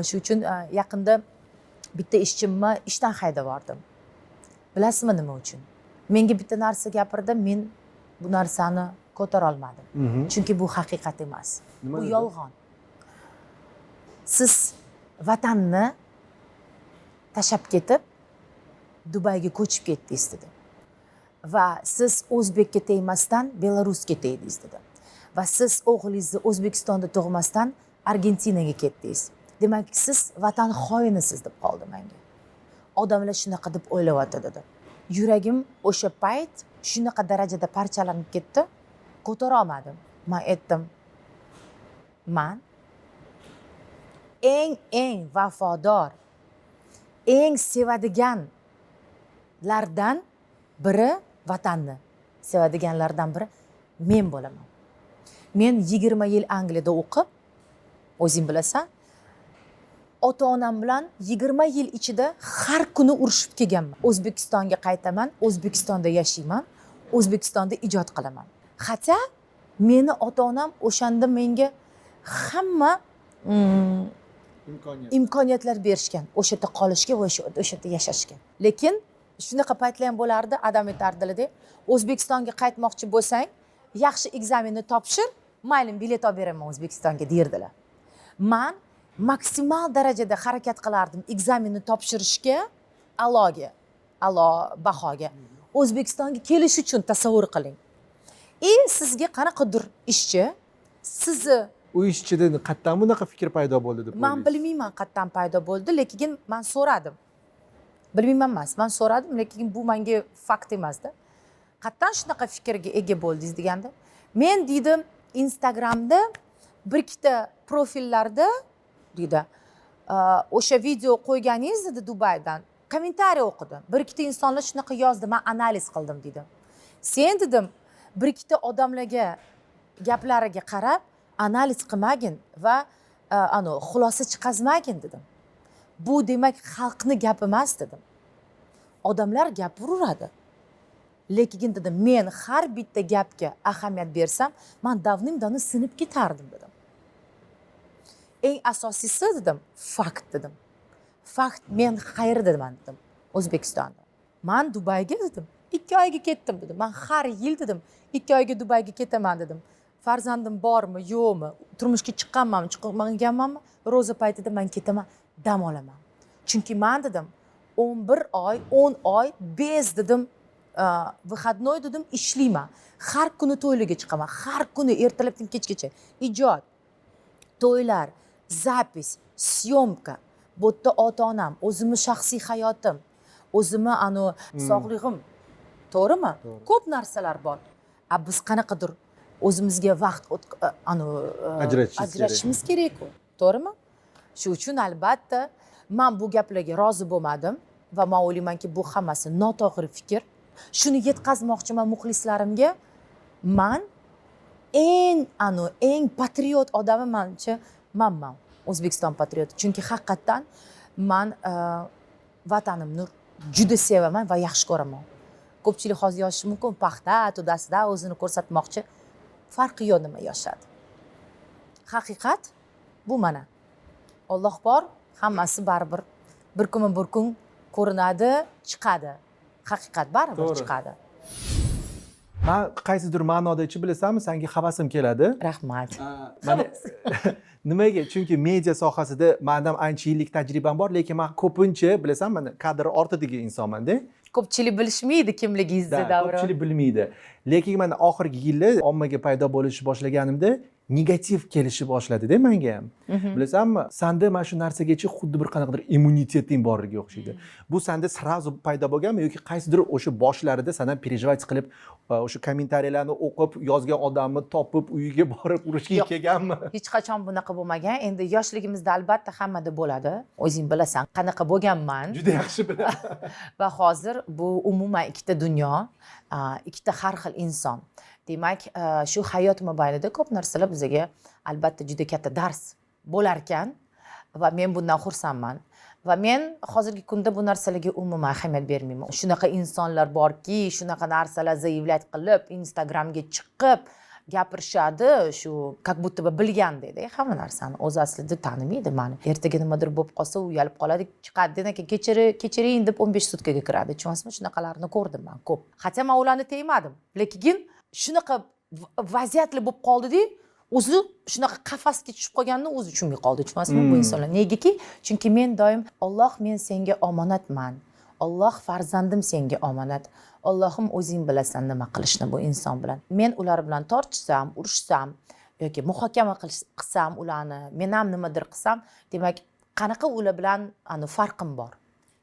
Shu uchun yaqinda bitta ishchimni ishdan haydab yubordim. Bilasizmi nima uchun? Menga bitta narsa gapirdi, men bu narsani ko'tara olmadim. Chunki bu haqiqat emas. Bu yolg'on. Siz vatanni tashab ketib Dubayga ko'chib ketdingiz dedi. Va siz O'zbekka tegmasdan Belarusga tegdingiz dedi. Va siz o'g'lingizni O'zbekistonda tug'masdan Argentinaga ketdingiz. Demak, siz vatan xoinisiz deb qoldi menga. Odamlar shunaqa deb o'ylayapti dedi. Yuragim o'sha payt shunaqa darajada parchalanib ketdi, ko'tara olmadim. Men aytdim, men eng vafodor, eng sevadiganlardan biri, vatanni sevadiganlardan biri men bo'laman. Men 20 yil Angliyada o'qib, o'zing bilasan, ota-onam bilan 20 yil ichida har kuni urushib kelganman. O'zbekistonga qaytaman, O'zbekistonda yashayman, O'zbekistonda ijod qilaman. Hatto meni ota-onam o'shanda menga hamma imkoniyatlar berishgan, o'sha yerda qolishga va o'sha yerda yashashga. Lekin shunaqa paytlar ham bo'lardi, adam aytardilar-da, O'zbekistonga qaytmoqchi bo'lsang, yaxshi ekzamenni topshir, mayli bilet olib beraman O'zbekistonga derdilar. Men maksimal darajada harakat qilardim ekzamenni topshirishga, a'lo bahoga. O'zbekistonga kelish uchun tasavvur qiling. Sizga qanaqadir ishchi sizni u ishchida qayerdan bunaqa fikr paydo bo'ldi deb men bilmayman qayerdan paydo bo'ldi, lekin men so'radim. Bilmayman emas, men so'radim, lekin bu menga fakt emasda. Qayerdan shunaqa fikrga ega bo'ldingiz deganda, men dedim Instagramda bir ikkita profillarda dedi, o'sha video qo'yganingiz dedi Dubaydan, kommentariy o'qidim. Bir ikkita insonlar shunaqa yozdi, men analiz qildim dedim. Sen dedim, bir ikkita odamlarga gaplariga qarab analiz qilmagin va xulosa chiqazmagin dedim. Bu demak xalqni gapi emas dedim. Odamlar gapiraveradi. Lekin dedim, men har bitta gapga ahamiyat bersam, men davnim-davno sinib ketardim dedim. Eng asosiysi dedim, fakt dedim. Fakt, men qayerdaman dedim, O'zbekistonda. Men Dubayga dedim, 2 oyga ketdim dedim. Men har yil dedim, 2 oyga Dubayga ketaman dedim. farzandim bormi yo'qmi, turmushga chiqqanmanmi chiqmaganmanmi, ro'za paytida men ketaman, dam olaman. Chunki men dedim 11 oy 10 oy bezdidim, выходной dedim ishlayman, har kuni to'ylarga chiqaman, har kuni ertalabdan kechgacha ijod, to'ylar, zapis, syomka, bu yerda ota-onam, o'zimni shaxsiy hayotim, o'zimni sog'lig'im, to'g'rimi? Ko'p narsalar bor. Biz qanaqadir o'zimizga vaqt ajratishimiz kerak-ku, to'g'rimi? Shu uchun albatta men bu gaplarga rozi bo'lmadim va men o'ylaymanki, bu hammasi noto'g'ri fikr. Shuni yetkazmoqchiman muxlislarimga. Men eng patriot odami mencha manman, O'zbekiston patrioti. Chunki haqiqatan men vatanimni juda sevaman va yaxshi ko'raman. Ko'pchilik hozir yozishi mumkin, paxta to'dasida o'zini ko'rsatmoqchi. Farqi yo'q nima yoshadi. Haqiqat bu mana. Alloh bor, hammasi baribir bir kun ko'rinadi, chiqadi. Haqiqat baribir chiqadi. Men qaysidir ma'noda bilasanmi, senga havasim keladi. Rahmat. Mana nimaga? Chunki media sohasida mendan ancha yillik tajribam bor, lekin men ko'pincha bilasan, mana kadr ortidagi insonman-da. Ko'pchilik bilishmaydi kimligingizni davron. Ko'pchilik bilmaydi. Lekin mana oxirgi yillar ommaga paydo bo'lish boshlaganimda negativ kelishi boshladi-da menga ham. Bilasanmi, senda mana shu narsagacha xuddi bir qanaqadir immuniteting borligiga o'xshaydi. Bu senda srazu paydo bo'lganmi yoki qaysidir o'sha boshlarida sendan переживать qilib, o'sha kommentariyalarni o'qib, yozgan odamni topib, uyiga borib urishga kelganmi? Hech qachon bunaqa bo'lmagan. Endi yoshligimizda albatta hammada bo'ladi. O'zing bilasan, qanaqa bo'lganman. Juda yaxshi bilaman. Va hozir bu umuman ikkita dunyo, ikkita har xil inson. Demak, shu hayot mobaynida ko'p narsalar bizga albatta juda katta dars bo'lar ekan va men bundan xursandman. Va men hozirgi kunda bu narsalarga umuman ahamiyat bermayman. Shunaqa insonlar borki, shunaqa narsalar zaявлять qilib, Instagramga chiqib gapirishadi, shu как будто бы bilgandek, hamma narsani o'zi aslida tanimaydi meni. Ertaga nimadir bo'lib qolsa, uyalib qoladi, chiqadi, demak kechiring deb 15 sutkaga kiradi. Tushunasizmi? Shunaqalarni ko'rdim men ko'p. Hatto men ularni tegmadim. Lekin shunaqa vaziyatlar bo'lib qoldi-da, o'zi shunaqa qafasga tushib qolganini o'zi tushunmay qoldi. Tushunasizmi bu insonlar? Negaki? Chunki men doim Alloh, men senga omonatman. Alloh, farzandim senga omonat. Allohim o'zing bilasan nima qilishni bu inson bilan. Men ular bilan tortishsam, urushsam yoki muhokama qilsam ularni, men ham nimadir qilsam, demak, qanaqa ular bilan farqim bor.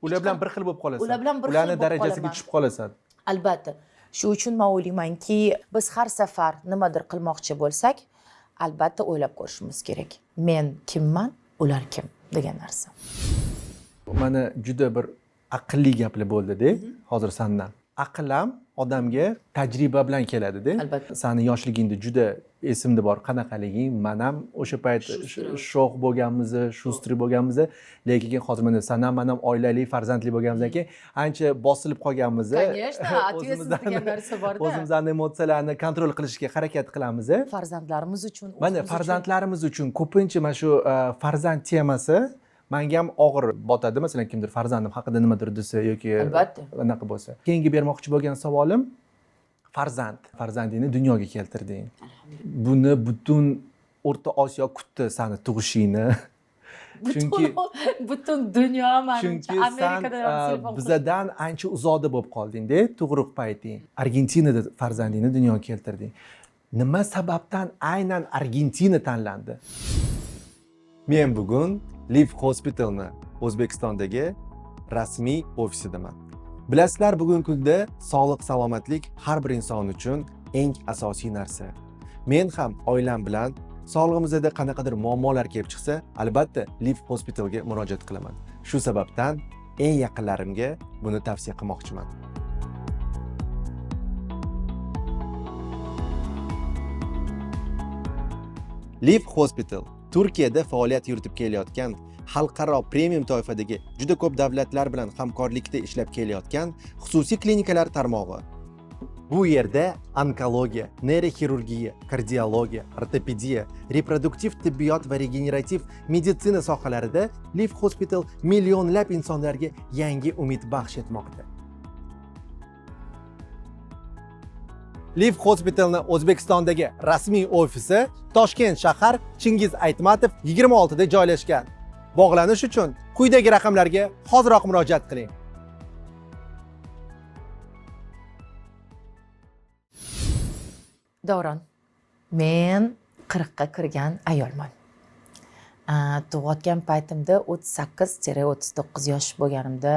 Ular bilan bir xil bo'lib qolasan. Ular bilan bir xil ularning darajasiga tushib qolasan. Albatta. Shu uchun men o'ylaymanki, biz har safar nimadir qilmoqchi bo'lsak, albatta o'ylab ko'rishimiz kerak. Men kimman, ular kim degan narsa. Mana juda bir aqlli gaplar bo'ldi-da, hozir sendan. Aql ham odamga tajriba bilan keladi-da. Albatta. Seni yoshligingda juda esimda bor qanaqaliging. Men ham o'sha payt sho'x bo'lganmiz, shustri bo'lganmiz, lekin hozir mana sen ham men ham oilali, farzandli bo'lganimizdan keyin ancha bosilib qolganmiz. Конечно, ответственность degan narsa bor-da. O'zimizning emotsiyalarni kontrol qilishga harakat qilamiz. Farzandlarimiz uchun, mana farzandlarimiz uchun ko'pincha mana shu farzand temasi menga ham og'ir botadi. Masalan, kimdir farzandim haqida nimadir desa yoki anaqa bo'lsa. Keyingi bermoqchi bo'lgan savolim farzandingni dunyoga keltirding. Buni butun O'rta Osiyo kutdi seni tug'ishingni. Chunki butun dunyo mana Amerikada bizadan ancha uzoqda bo'lib qolding-da, tug'ruq payting. Argentinada farzandingni dunyoga keltirding. Nima sababdan aynan Argentina tanlandi? Men bugun Live Hospitalni O'zbekistondagi rasmiy ofisidaman. Bilasizlar, bugungi kunda sog'liq salomatlik har bir inson uchun eng asosiy narsa. Men ham oilam bilan sog'lig'imizda qanaqadir muammolar kelib chiqsa, albatta Live Hospitalga murojaat qilaman. Shu sababdan eng yaqinlarimga buni tavsiya qilmoqchiman. Live Hospital Turkiyada faoliyat yuritib kelayotgan, xalqaro premium toifadagi juda ko'p davlatlar bilan hamkorlikda ishlab kelayotgan xususiy klinikalar tarmog'i. Bu yerda onkologiya, neyroxirurgiya, kardiologiya, ortopediya, reproduktiv tibbiyot va regenerativ meditsina sohalarida Live Hospital millionlab insonlarga yangi umid baxsh etmoqda. Live Hospital'ni O'zbekistondagi rasmiy ofisi Toshkent shahar Chingiz Aytmatov 26 da joylashgan. Bog'lanish uchun quyidagi raqamlarga hoziroq murojaat qiling. Davron, men 40 ga kirgan ayolman. Tug'ayotgan paytimda 38-39 yosh bo'lganimda,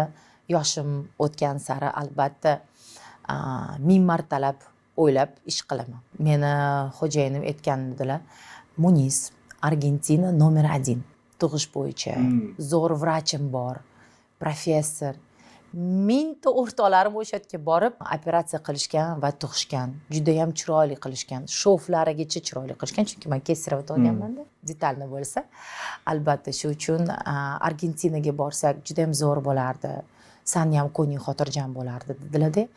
yoshim o'tgan sari albatta ming martalab o'ylab ish qilaman. Meni xo'jayinim aytgandilar, Munis, Argentina nomer 1 tug'ish bo'yicha. Zo'r vrachim bor, professor. Mingta o'rtoqlarim o'sha yerga borib operatsiya qilishgan va tug'ishgan. Juda ham chiroyli qilishgan. Shoflarigacha chiroyli qilishgan, chunki men kesirib olganman-da, detalni bo'lsa. Albatta shu uchun Argentinaga borsak juda ham zo'r bo'lardi. Sani ham ko'ngling xotirjam bo'lardi dedilar-da.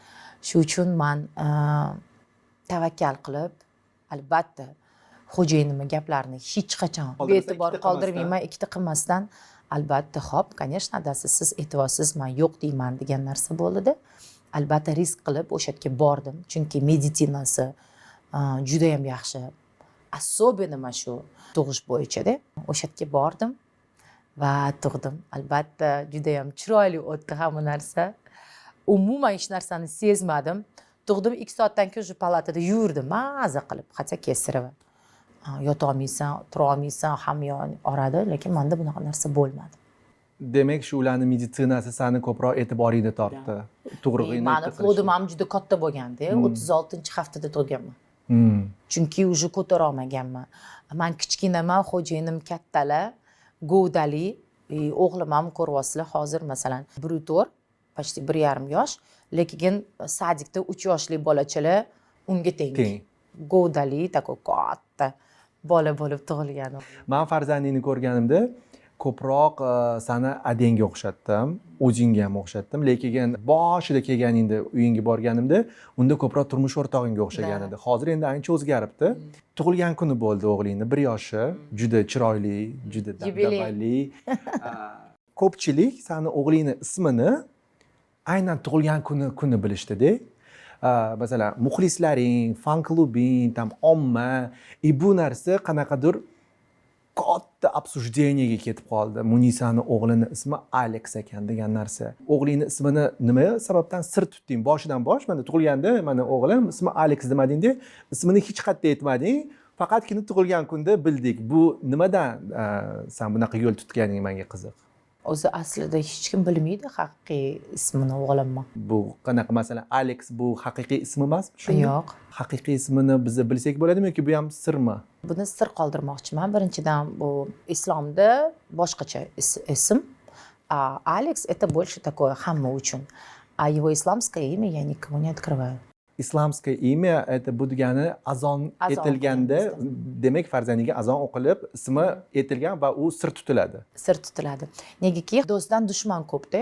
Shu uchun men tavakkal qilib, albatta xo'jayinimning gaplarini hech qachon be'tibor qoldirmayman, ikkita qilmasdan. Albatta, xo'p, конечно, adasi siz e'tiborsiz, men yo'q deyman degan narsa bo'ldi-da. Albatta risk qilib o'sha yerga bordim, chunki medisinasi juda ham yaxshi. Особенно mana shu tug'ish bo'yicha-da. O'sha yerga bordim va tug'dim. Albatta juda ham chiroyli o'tdi hamma narsa. Umuman hech narsani sezmadim. Tug'dim 2 soatdan keyin shu palatada yurdim, maza qilib, hatto kesirib. Yota olmaysan, tura olmaysan, hamma yo'q orada, lekin menda bunaqa narsa bo'lmadi. Demak, shu ularning meditsinasi sani ko'proq e'tiboringni tortdi. Tug'rug'ingni. Meni flodim ham juda katta bo'lganda, 36-haftada tug'ganman. Chunki уже ko'tara olmaganman. Men kichkinaman, xo'jayinim kattalar, govdali, o'g'lim ham ko'ryapsizlar, hozir masalan 1,4, почти 1,5 yosh, lekin sadikda 3 yoshli bolachalar unga teng. Govdali, tako katta bola bo'lib tug'ilgan. Men farzandingni ko'rganimda ko'proq sani adangga o'xshatdim, o'zingga ham o'xshatdim, lekin boshida kelganingda uyingga borganimda unda ko'proq turmush o'rtog'ingga o'xshagan edi. Hozir endi ancha o'zgaribdi. Tug'ilgan kuni bo'ldi o'g'lingni, 1 yoshi, juda chiroyli, juda dabdabali. Ko'pchilik sani o'g'lingni ismini aynan tug'ilgan kuni bilishdi-da. Masalan, muxlislaring, fan klubing, tam omma, bu narsa qanaqadir katta обсуждениеga ketib qoldi. Munisani o'g'lini ismi Alex ekan degan narsa. O'g'lingni ismini nima sababdan sir tutding? Boshidan bosh, mana tug'ilganda, mana o'g'lim ismi Alex demading-da, ismini hech qayerda aytmading, faqatgina tug'ilgan kunda bildik. Bu nimadan sen bunaqa yo'l tutganing menga qiziq. O'zi aslida hech kim bilmaydi haqiqiy ismini o'g'limni. Bu qanaqa masalan Alex bu haqiqiy ismi emasmi? Shunday? Yo'q. Haqiqiy ismini biz bilsak bo'ladimi yoki bu ham sirmi? Buni sir qoldirmoqchiman. Birinchidan bu islomda boshqacha ism. Alex это больше такое hamma uchun. А его исламское имя я никому не открываю. Islamskiy imya это bu degani azon etilganda, demak farzandiga azon o'qilib, ismi etilgan va u sir tutiladi. Sir tutiladi. Negaki do'stdan dushman ko'pda.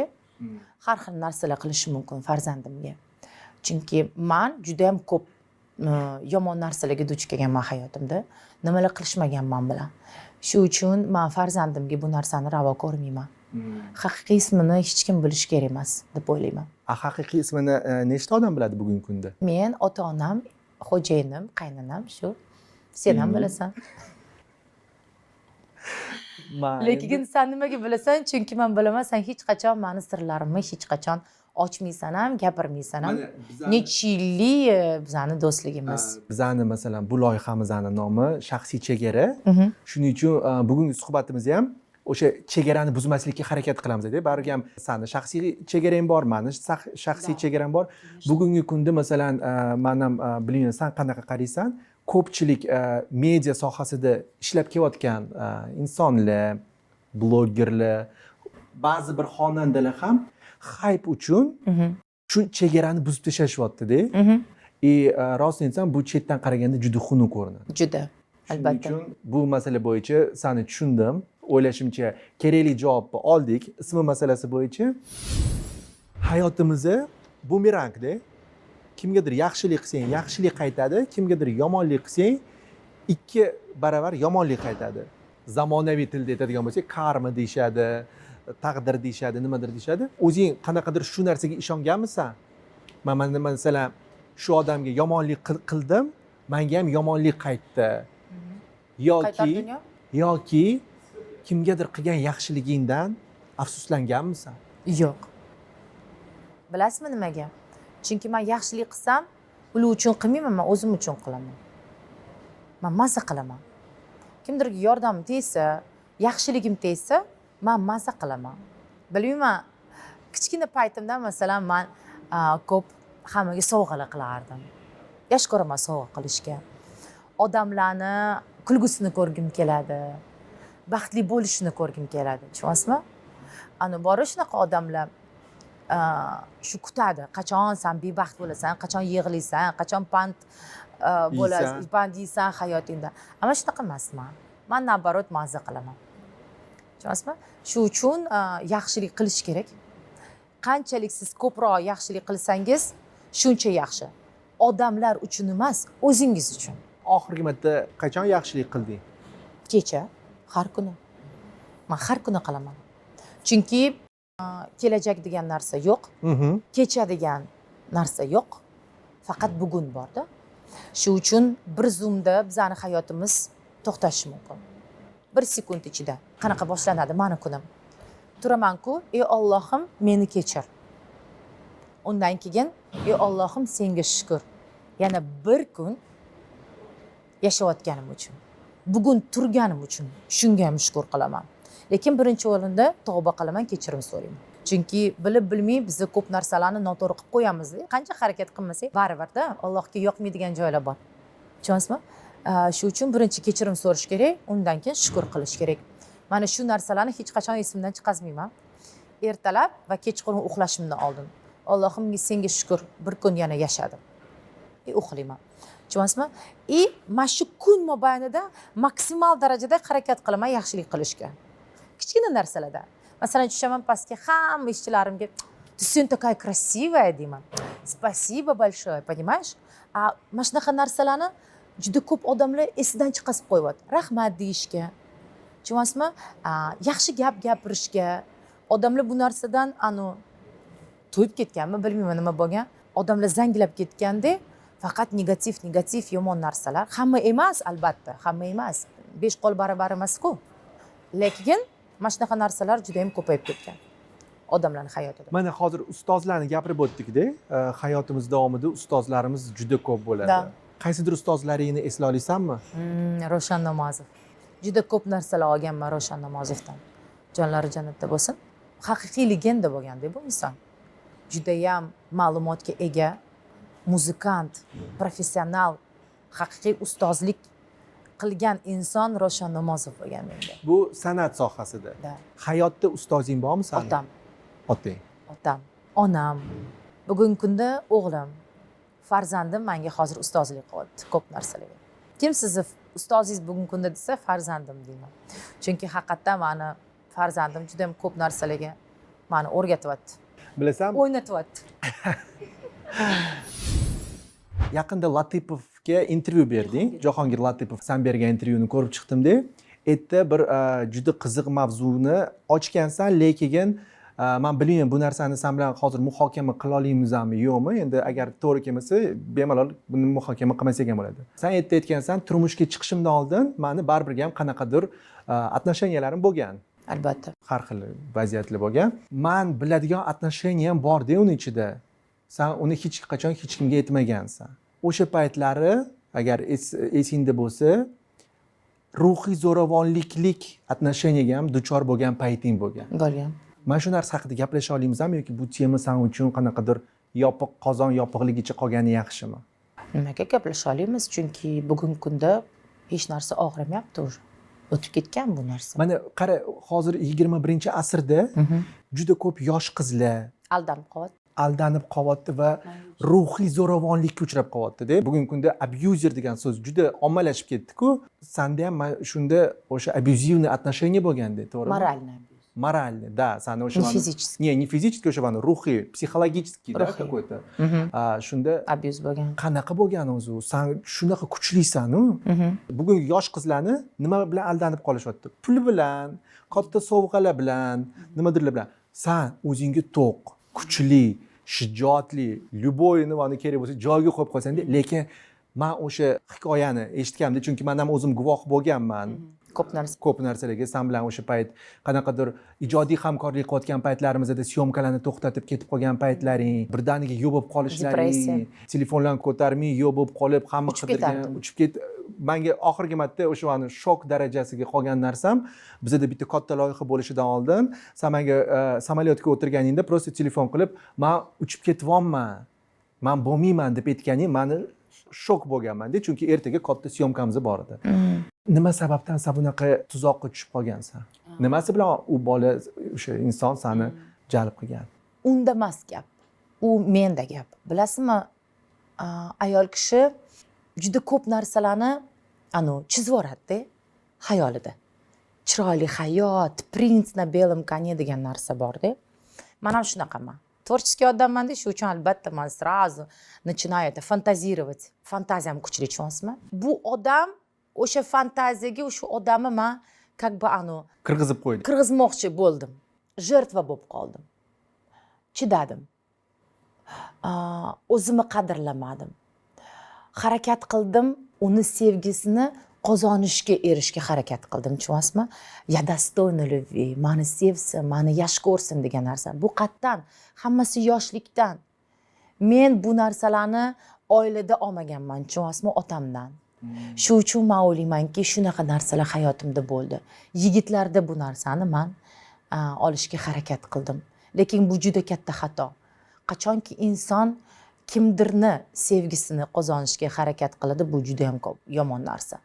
Har xil narsalar qilishi mumkin farzandimga. Chunki men juda ham ko'p yomon narsalarga duch kelganman hayotimda. Nimalar qilishmaganman bilan. Shu uchun men farzandimga bu narsani ravo ko'rmayman. Haqiqiy ismini hech kim bilish kerak emas deb o'ylayman. Haqiqiy ismini nechta odam biladi bugungi kunda? Men, ota-onam, xo'jayinim, qaynonam shu. Sen ham bilasan. Lekin sen nimaga bilasan? Chunki men bilaman, sen hech qachon meni sirlarimni hech qachon ochmaysan ham, gapirmaysan ham. Necha yillik bizani do'stligimiz. Bizani masalan bu loyihamizni nomi shaxsiy chegara. Shuning uchun bugungi suhbatimizni ham o'sha chegarani buzmaslikka harakat qilamiz-da. Baribir ham sani shaxsiy chegarang bor, meni shaxsiy chegaram bor. Bugungi kunda masalan men ham bilmayman, sen qanaqa qaraysan? Ko'pchilik media sohasida ishlab kelayotgan insonlar, blogerlar, ba'zi bir xonandalar ham hype uchun shu chegarani buzib tashlashyapti-da. Rostini aytsam, bu chetdan qaraganda juda xunuk ko'rinadi. Juda, albatta. Shuning uchun bu masala bo'yicha seni tushundim. O'ylashimcha kerakli javobni oldik. Ismi masalasi bo'yicha hayotimizda bumerangda kimgadir yaxshilik qilsang, yaxshilik qaytadi, kimgadir yomonlik qilsang, 2 baravar yomonlik qaytadi. Zamonaviy tilda aytadigan bo'lsak, karma deyshadi, taqdir deyshadi, nimadir deyshadi. O'zing qanaqadir shu narsaga ishonganmisan? Men masalan shu odamga yomonlik qildim, menga ham yomonlik qaytdi. yoki Qaytardingmi? yoki kimgadir qilgan yaxshiligingdan afsuslanganmisan? Yo'q. Bilasizmi nimaga? Chunki men yaxshilik qilsam, ular uchun qilmayman, men o'zim uchun qilaman. Men maza qilaman. Kimdirga yordamim tegsa, yaxshiligim tegsa, men maza qilaman. Bilmayman, kichkina paytimda masalan men ko'p hammaga sovg'alar qilardim. Yaxshi ko'raman sovg'a qilishga. Odamlarni kulgusini ko'rgim keladi. Baxtli bo'lishini ko'rgim keladi. Tushunyapsizmi? Ana bor shunaqa odamlar shu kutadi, qachon sen bebaxt bo'lasan, qachon yig'laysan, qachon pand bo'lasiz, pand yeysan hayotingda. Ammo shunaqa emasman. Men nabarot maza qilaman. Tushunyapsizmi? Shu uchun yaxshilik qilish kerak. Qanchalik siz ko'proq yaxshilik qilsangiz, shuncha yaxshi. Odamlar uchun emas, o'zingiz uchun. Oxirgi marta qachon yaxshilik qilding? Kecha, har kuni. Men har kuni qilaman. Chunki kelajak degan narsa yo'q. Kecha degan narsa yo'q. Faqat bugun borda. Shu uchun bir zumda bizning hayotimiz to'xtashi mumkin. Bir sekund ichida qanaqa boshlanadi meni kunim. Turaman-ku, ey Allohim, meni kechir. Undan keyin, ey Allohim, senga shukr. Yana bir kun yashayotganim uchun, bugun turganim uchun shunga ham shukr qilaman. Lekin birinchi o'rinda tavba qilaman, kechirim so'rayman. Chunki bilib bilmay biz ko'p narsalarni noto'g'ri qilib qo'yamiz. Qancha harakat qilmasak, baribir-da Allohga yoqmaydigan joylar bor. Tushunyapsizmi? Shu uchun birinchi kechirim so'rash kerak, undan keyin shukr qilish kerak. Mana shu narsalarni hech qachon esimdan chiqazmayman. Ertalab va kechqurun uxlashimdan oldin Allohim senga shukr, bir kun yana yashadim. Uxlayman. Tushunyapsizmi? Mana shu kun mobaynida maksimal darajada harakat qilaman yaxshilik qilishga. Kichkina narsalarda. Masalan, tushaman pastga hamma ishchilarimga "Ты сегодня такая красивая" deyman. "Спасибо большое", понимаешь? Mana shunaqa narsalarni juda ko'p odamlar esidan chiqazib qo'yibdi. Rahmat deyishga. Tushunyapsizmi? Yaxshi gap gapirishga. Odamlar bu narsadan to'yib ketganmi, bilmayman nima bo'lgan. Odamlar zanglab ketganda faqat negativ yomon narsalar. Hamma emas, albatta, hamma emas. 5 qo'l barabar emas-ku. Lekin mana shunaqa narsalar juda ham ko'payib ketgan odamlarning hayotida. Mana hozir ustozlarni gapirib o'tdik-da, hayotimiz davomida ustozlarimiz juda ko'p bo'ladi. Qaysidir ustozlaringni eslay olasanmi? Roshan Namozov. Juda ko'p narsalar olganman Roshan Namozovdan. Jonlari jannatda bo'lsin. Haqiqiy legenda bo'lganda bu inson. Juda ham ma'lumotga ega, muzikant, professional, haqiqiy ustozlik qilgan inson Roshan Namozov bo'lgan menga. Bu san'at sohasida. Hayotda ustozing bormi sani? Otam. Otam. Onam. Bugungi kunda o'g'lim, farzandim menga hozir ustozlik qilyapti ko'p narsalarga. Kim sizni ustozingiz bugungi kunda desa, farzandim deyman. Chunki haqiqatdan meni farzandim juda ham ko'p narsalarga meni o'rgatyapti. Bilasan? O'ynatyapti. Yaqinda Latipovga intervyu berding. Jahongir Latipov san bergan intervyuni ko'rib chiqdim-da. Erta bir juda qiziq mavzuni ochgansan, lekin men bilmayman bu narsani sen bilan hozir muhokama qila olamizmi yo'qmi? Endi agar to'g'ri kelmasa, bemalol buni muhokama qilmasak ham bo'ladi. Sen erta aytgansan, turmushga chiqishimdan oldin meni baribir ham qanaqadir отношенияларым bo'lgan. Albatta. Har xil vaziyatlar bo'lgan. Men biladigan отношения ham bor-da uning ichida. Sen uni hech qachon hech kimga aytmagansan. O'sha paytlari agar esingda bo'lsa, ruhiy zo'ravonliklik отношениyaga ham duchor bo'lgan payting bo'lgan. Bo'lgan. Mana shu narsa haqida gaplasha olamizmi yoki bu tema sen uchun qanaqadir yopiq qozon yopiqligicha qolgani yaxshimi? Nimaga gaplasha olamiz? Chunki bugungi kunda hech narsa og'rimayapti o'zi. O'tib ketgan bu narsa. Mana qara, hozir 21-asrda juda ko'p yosh qizlar aldanib qolyapti va ruhiy zo'ravonlikka uchrab qolyapti-da. Bugungi kunda abuser degan so'z juda ommalashib ketdi-ku. Senda ham shunda o'sha abuziivniy отношения bo'lganda, to'g'rimi? Моральный, да, саны o'sha не физический. Не физический, o'sha ruhiy, psixologический, да, какой-то. Shunda abuz bo'lgan. Qanaqa bo'lgan o'zi? Sen shunaqa kuchlisan-ku. Bugungi yosh qizlarni nima bilan aldanib qolishyapti? Pul bilan, katta sovg'alar bilan, nimadirlar bilan. Sen o'zingga to'q, kuchli, shijoatli, любой nimani kerak bo'lsa joyiga qo'yib qo'ysangda, lekin men o'sha hikoyani eshitganimda, chunki men ham o'zim guvoh bo'lganman. Ko'p narsalarga sen bilan o'sha payt qanaqadir ijodiy hamkorlik qilayotgan paytlarimizda syomkalarni to'xtatib ketib qolgan paytlaring, birdaniga yo'q bo'lib qolishlaring, telefonlarni ko'tarmay yo'q bo'lib qolib, hamma qidirgan, uchib ket. Menga oxirgi marta o'sha shok darajasiga qolgan narsam, bizda bitta katta loyiha bo'lishidan oldin sen menga samolyotga o'tirganingda просто telefon qilib, "Men uchib ketyapman. Men bo'lmayman" deb aytganing meni shok bo'lganman-da, chunki ertaga katta syomkamiz bor edi. Nima sababdan sen bunaqa tuzoqqa tushib qolgansan? Nimasi bilan u bola o'sha inson seni jalb qilgan? Unda emas gap. U menda gap. Bilasizmi, ayol kishi juda ko'p narsalarni chizib yuboradi-da xayolida. Chiroyli hayot, princ na белом коне degan narsa bor-da. Men ham shunaqaman. Tvorческий odamman-da, shu uchun albatta men сразу начинаю это фантазировать. Fantaziyam kuchli, tushunasizmi? Bu odam o'sha fantaziyaga o'sha odamni men как бы kirgizib qo'ydi. Kirgizmoqchi bo'ldim. Жертва bo'lib qoldim. Chidadim. O'zimni qadrlamadim. Harakat qildim, uni sevgisini qozonishga erishishga harakat qildim, tushunasizmi? Ya достойна любви, meni sevsin, meni yaxshi ko'rsin degan narsa. Bu qatdan, hammasi yoshlikdan. Men bu narsalarni oilada olmaganman, tushunasizmi, otamdan. Shu uchun men o'ylaymanki, shunaqa narsalar hayotimda bo'ldi. Yigitlarda bu narsani men olishga harakat qildim. Lekin bu juda katta xato. Qachonki inson kimdirni sevgisini qozonishga harakat qiladi, bu juda ham yomon narsa.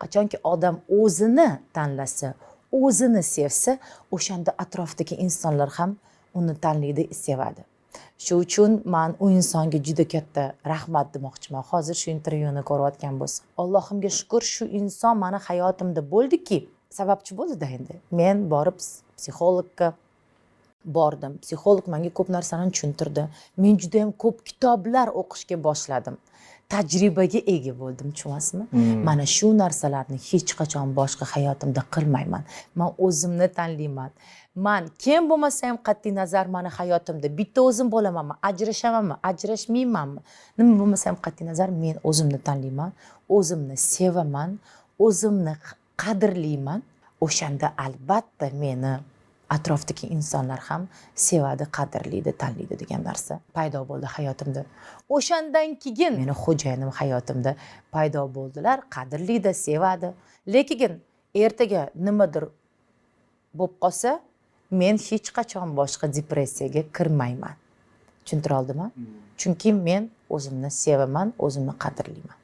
Qachonki odam o'zini tanlasa, o'zini sevsa, o'shanda atrofdagi insonlar ham uni tanlaydi, sevadi. Shu uchun men u insonga juda katta rahmat demoqchiman. Hozir shu intervyuni ko'rayotgan bo'lsa, Allohimga shukr, shu inson meni hayotimda bo'ldiki, sababchi bo'ldi-da endi. Men borib psixologga bordim. Psixolog menga ko'p narsani tushuntirdi. Men juda ham ko'p kitoblar o'qishga boshladim. Tajribaga ega bo'ldim, tushunasizmi? Mana shu narsalarni hech qachon boshqa hayotimda qilmayman. Men o'zimni tanlayman. Men kim bo'lmasa ham qat'iy nazar meni hayotimda bitta o'zim bo'lamanmi, ajrashamanmi, ajrashmaymanmi? Nima bo'lmasa ham qat'iy nazar men o'zimni tanlayman, o'zimni sevaman, o'zimni qadrlayman. O'shanda albatta meni atrofdagi insonlar ham sevadi, qadrlaydi, tanlaydi degan narsa paydo bo'ldi hayotimda. O'shandan keyin meni xo'jayinim hayotimda paydo bo'ldilar, qadrlaydi, sevadi. Lekin ertaga nimadir bo'lib qolsa, men hech qachon boshqa depressiyaga kirmayman. Tushuntira oldimmi? Chunki men o'zimni sevaman, o'zimni qadrlayman.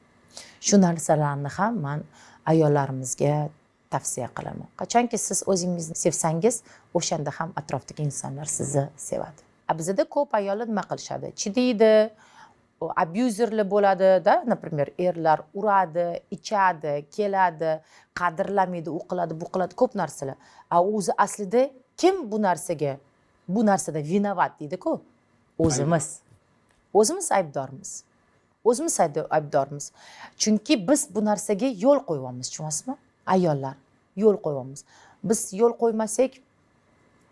Shu narsalarni ham men ayollarimizga tavsiya qilaman. Qachonki siz o'zingizni sevsangiz, o'shanda ham atrofdagi insonlar sizni sevadi. Bizda ko'p ayollar nima qilishadi? Chidaydi, abuzerlar bo'ladi-da, например, erlar uradi, ichadi, keladi, qadrlamaydi, u qiladi, bu qiladi, ko'p narsalar. O'zi aslida kim bu narsada vinovat deydi-ku? O'zimiz. O'zimiz aybdormiz. O'zimiz aybdormiz. Chunki biz bu narsaga yo'l qo'yamiz, tushunasizmi? Ayollar yo'l qo'yamiz. Biz yo'l qo'ymasak,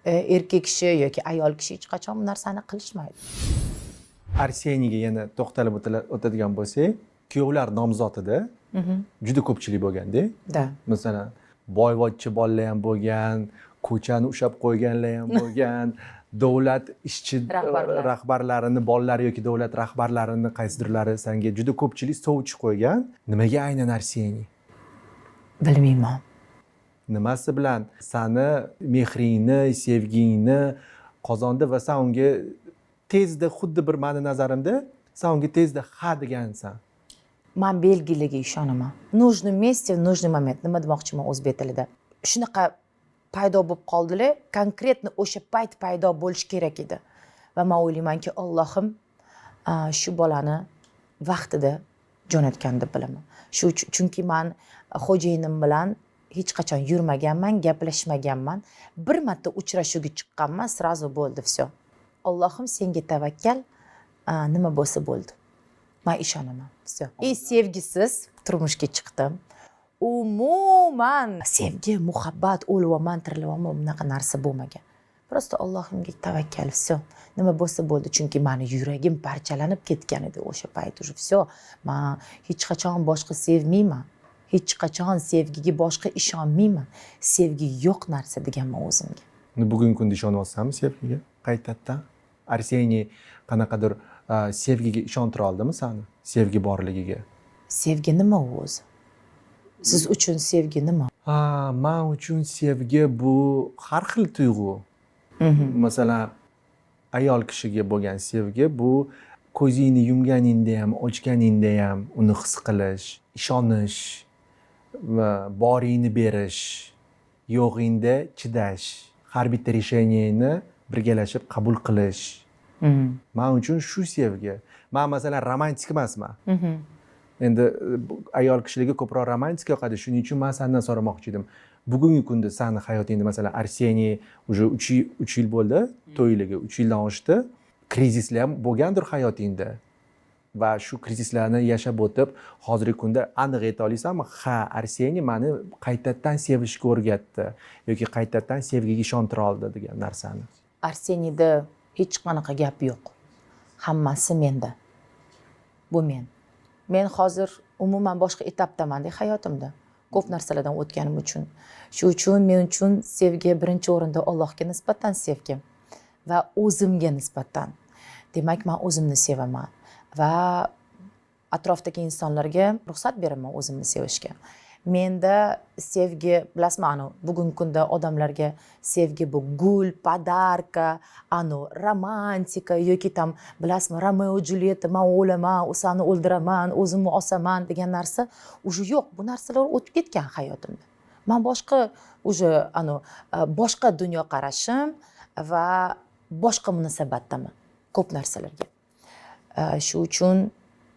erkak kishi yoki ayol kishi hech qachon bu narsani qilishmaydi. Arseniyga yana to'xtalib o'tadigan bo'lsak, kuyovlar nomzodida juda ko'pchilik bo'lganda. Masalan, boyvachcha bolalar ham bo'lgan, ko'chani ushlab qo'yganlar ham bo'lgan, davlat ishchi rahbarlarini bolalari yoki davlat rahbarlarini qaysidirlari senga juda ko'pchilik sovchi qo'ygan. Nimaga aynan Arseniy? Bilmayman. Nimasi bilan seni mehringni, sevgingni qozondi va sen unga tezda, xuddi bir meni nazarimda, sen unga tezda ha degansan. Men belgilarga ishonaman. Нужный месте, в нужный момент. Nima demoqchiman o'zbek tilida? Shunaqa paydo bo'lib qoldilar, konkretni o'sha payt paydo bo'lish kerak edi. Va men o'ylaymanki, Allohim shu bolani vaqtida jo'natgan deb bilaman. Chunki men xo'jayinim bilan hech qachon yurmaganman, gaplashmaganman. Bir marta uchrashuvga chiqqanman, srazu bo'ldi, всё. Allohim senga tavakkal, nima bo'lsa bo'ldi. Men ishonaman, всё. Sevgisiz turmushga chiqdim. Umuman sevgi, muhabbat, o'lvaman, tirilaman, bunaqa narsa bo'lmagan. Просто Allohimga tavakkal, все. Nima bo'lsa bo'ldi, chunki meni yuragim parchalanib ketgan edi o'sha payt уже все. Men hech qachon boshqa sevmayman. Hech qachon sevgiga boshqa ishonmayman. Sevgi yo'q narsa deganman o'zimga. Bugungi kunda ishonyapsanmi sevgiga? Qaytadan Arseniy qanaqadir sevgiga ishontira oldimi seni? Sevgi borligiga. Sevgi nima u o'zi? Siz uchun sevgi nima? Men uchun sevgi bu har xil tuyg'u. Masalan, ayol kishiga bo'lgan sevgi bu ko'zingni yumganingda ham, ochganingda ham uni his qilish, ishonish, va boringni berish, yo'g'ingda chidash, har bitta решениеңni birgalashib qabul qilish. Men uchun shu sevgi. Men masalan romantik emasman. Endi ayol kishilarga ko'proq romantika yoqadi. Shuning uchun men sendan so'ramoqchi edim. Bugungi kunda seni hayotingda masalan Arseniy уже 3 yil bo'ldi to'yligi, 3 yildan oshdi. Krizislar ham bo'lgandir hayotingda. Va shu krizislarni yashab o'tib, hozirgi kunda aniq ayta olasanmi? Ha, Arseniy meni qaytadan sevishga o'rgatdi yoki qaytadan sevgiga ishontira oldi degan narsani. Arseniyda hech qanaqa gap yo'q. Hammasi menda. Bu men. Men hozir umuman boshqa etapdaman hayotimda. Ko'p narsalardan o'tganim uchun. Shu uchun men uchun sevgi birinchi o'rinda Allohga nisbatan sevgi va o'zimga nisbatan. Demak, men o'zimni sevaman va atrofdagi insonlarga ruxsat beraman o'zimni sevishga. Menda sevgi, bilasizmi, bugungi kunda odamlarga sevgi bu gul, podarka, romantika yoki tam bilasizmi, Romeo Julieta, men o'laman, seni o'ldiraman, o'zimni osaman degan narsa уже yo'q. Bu narsalar o'tib ketgan hayotimda. Men boshqa уже boshqa dunyoqarashim va boshqa munosabatdaman ko'p narsalarga. Shu uchun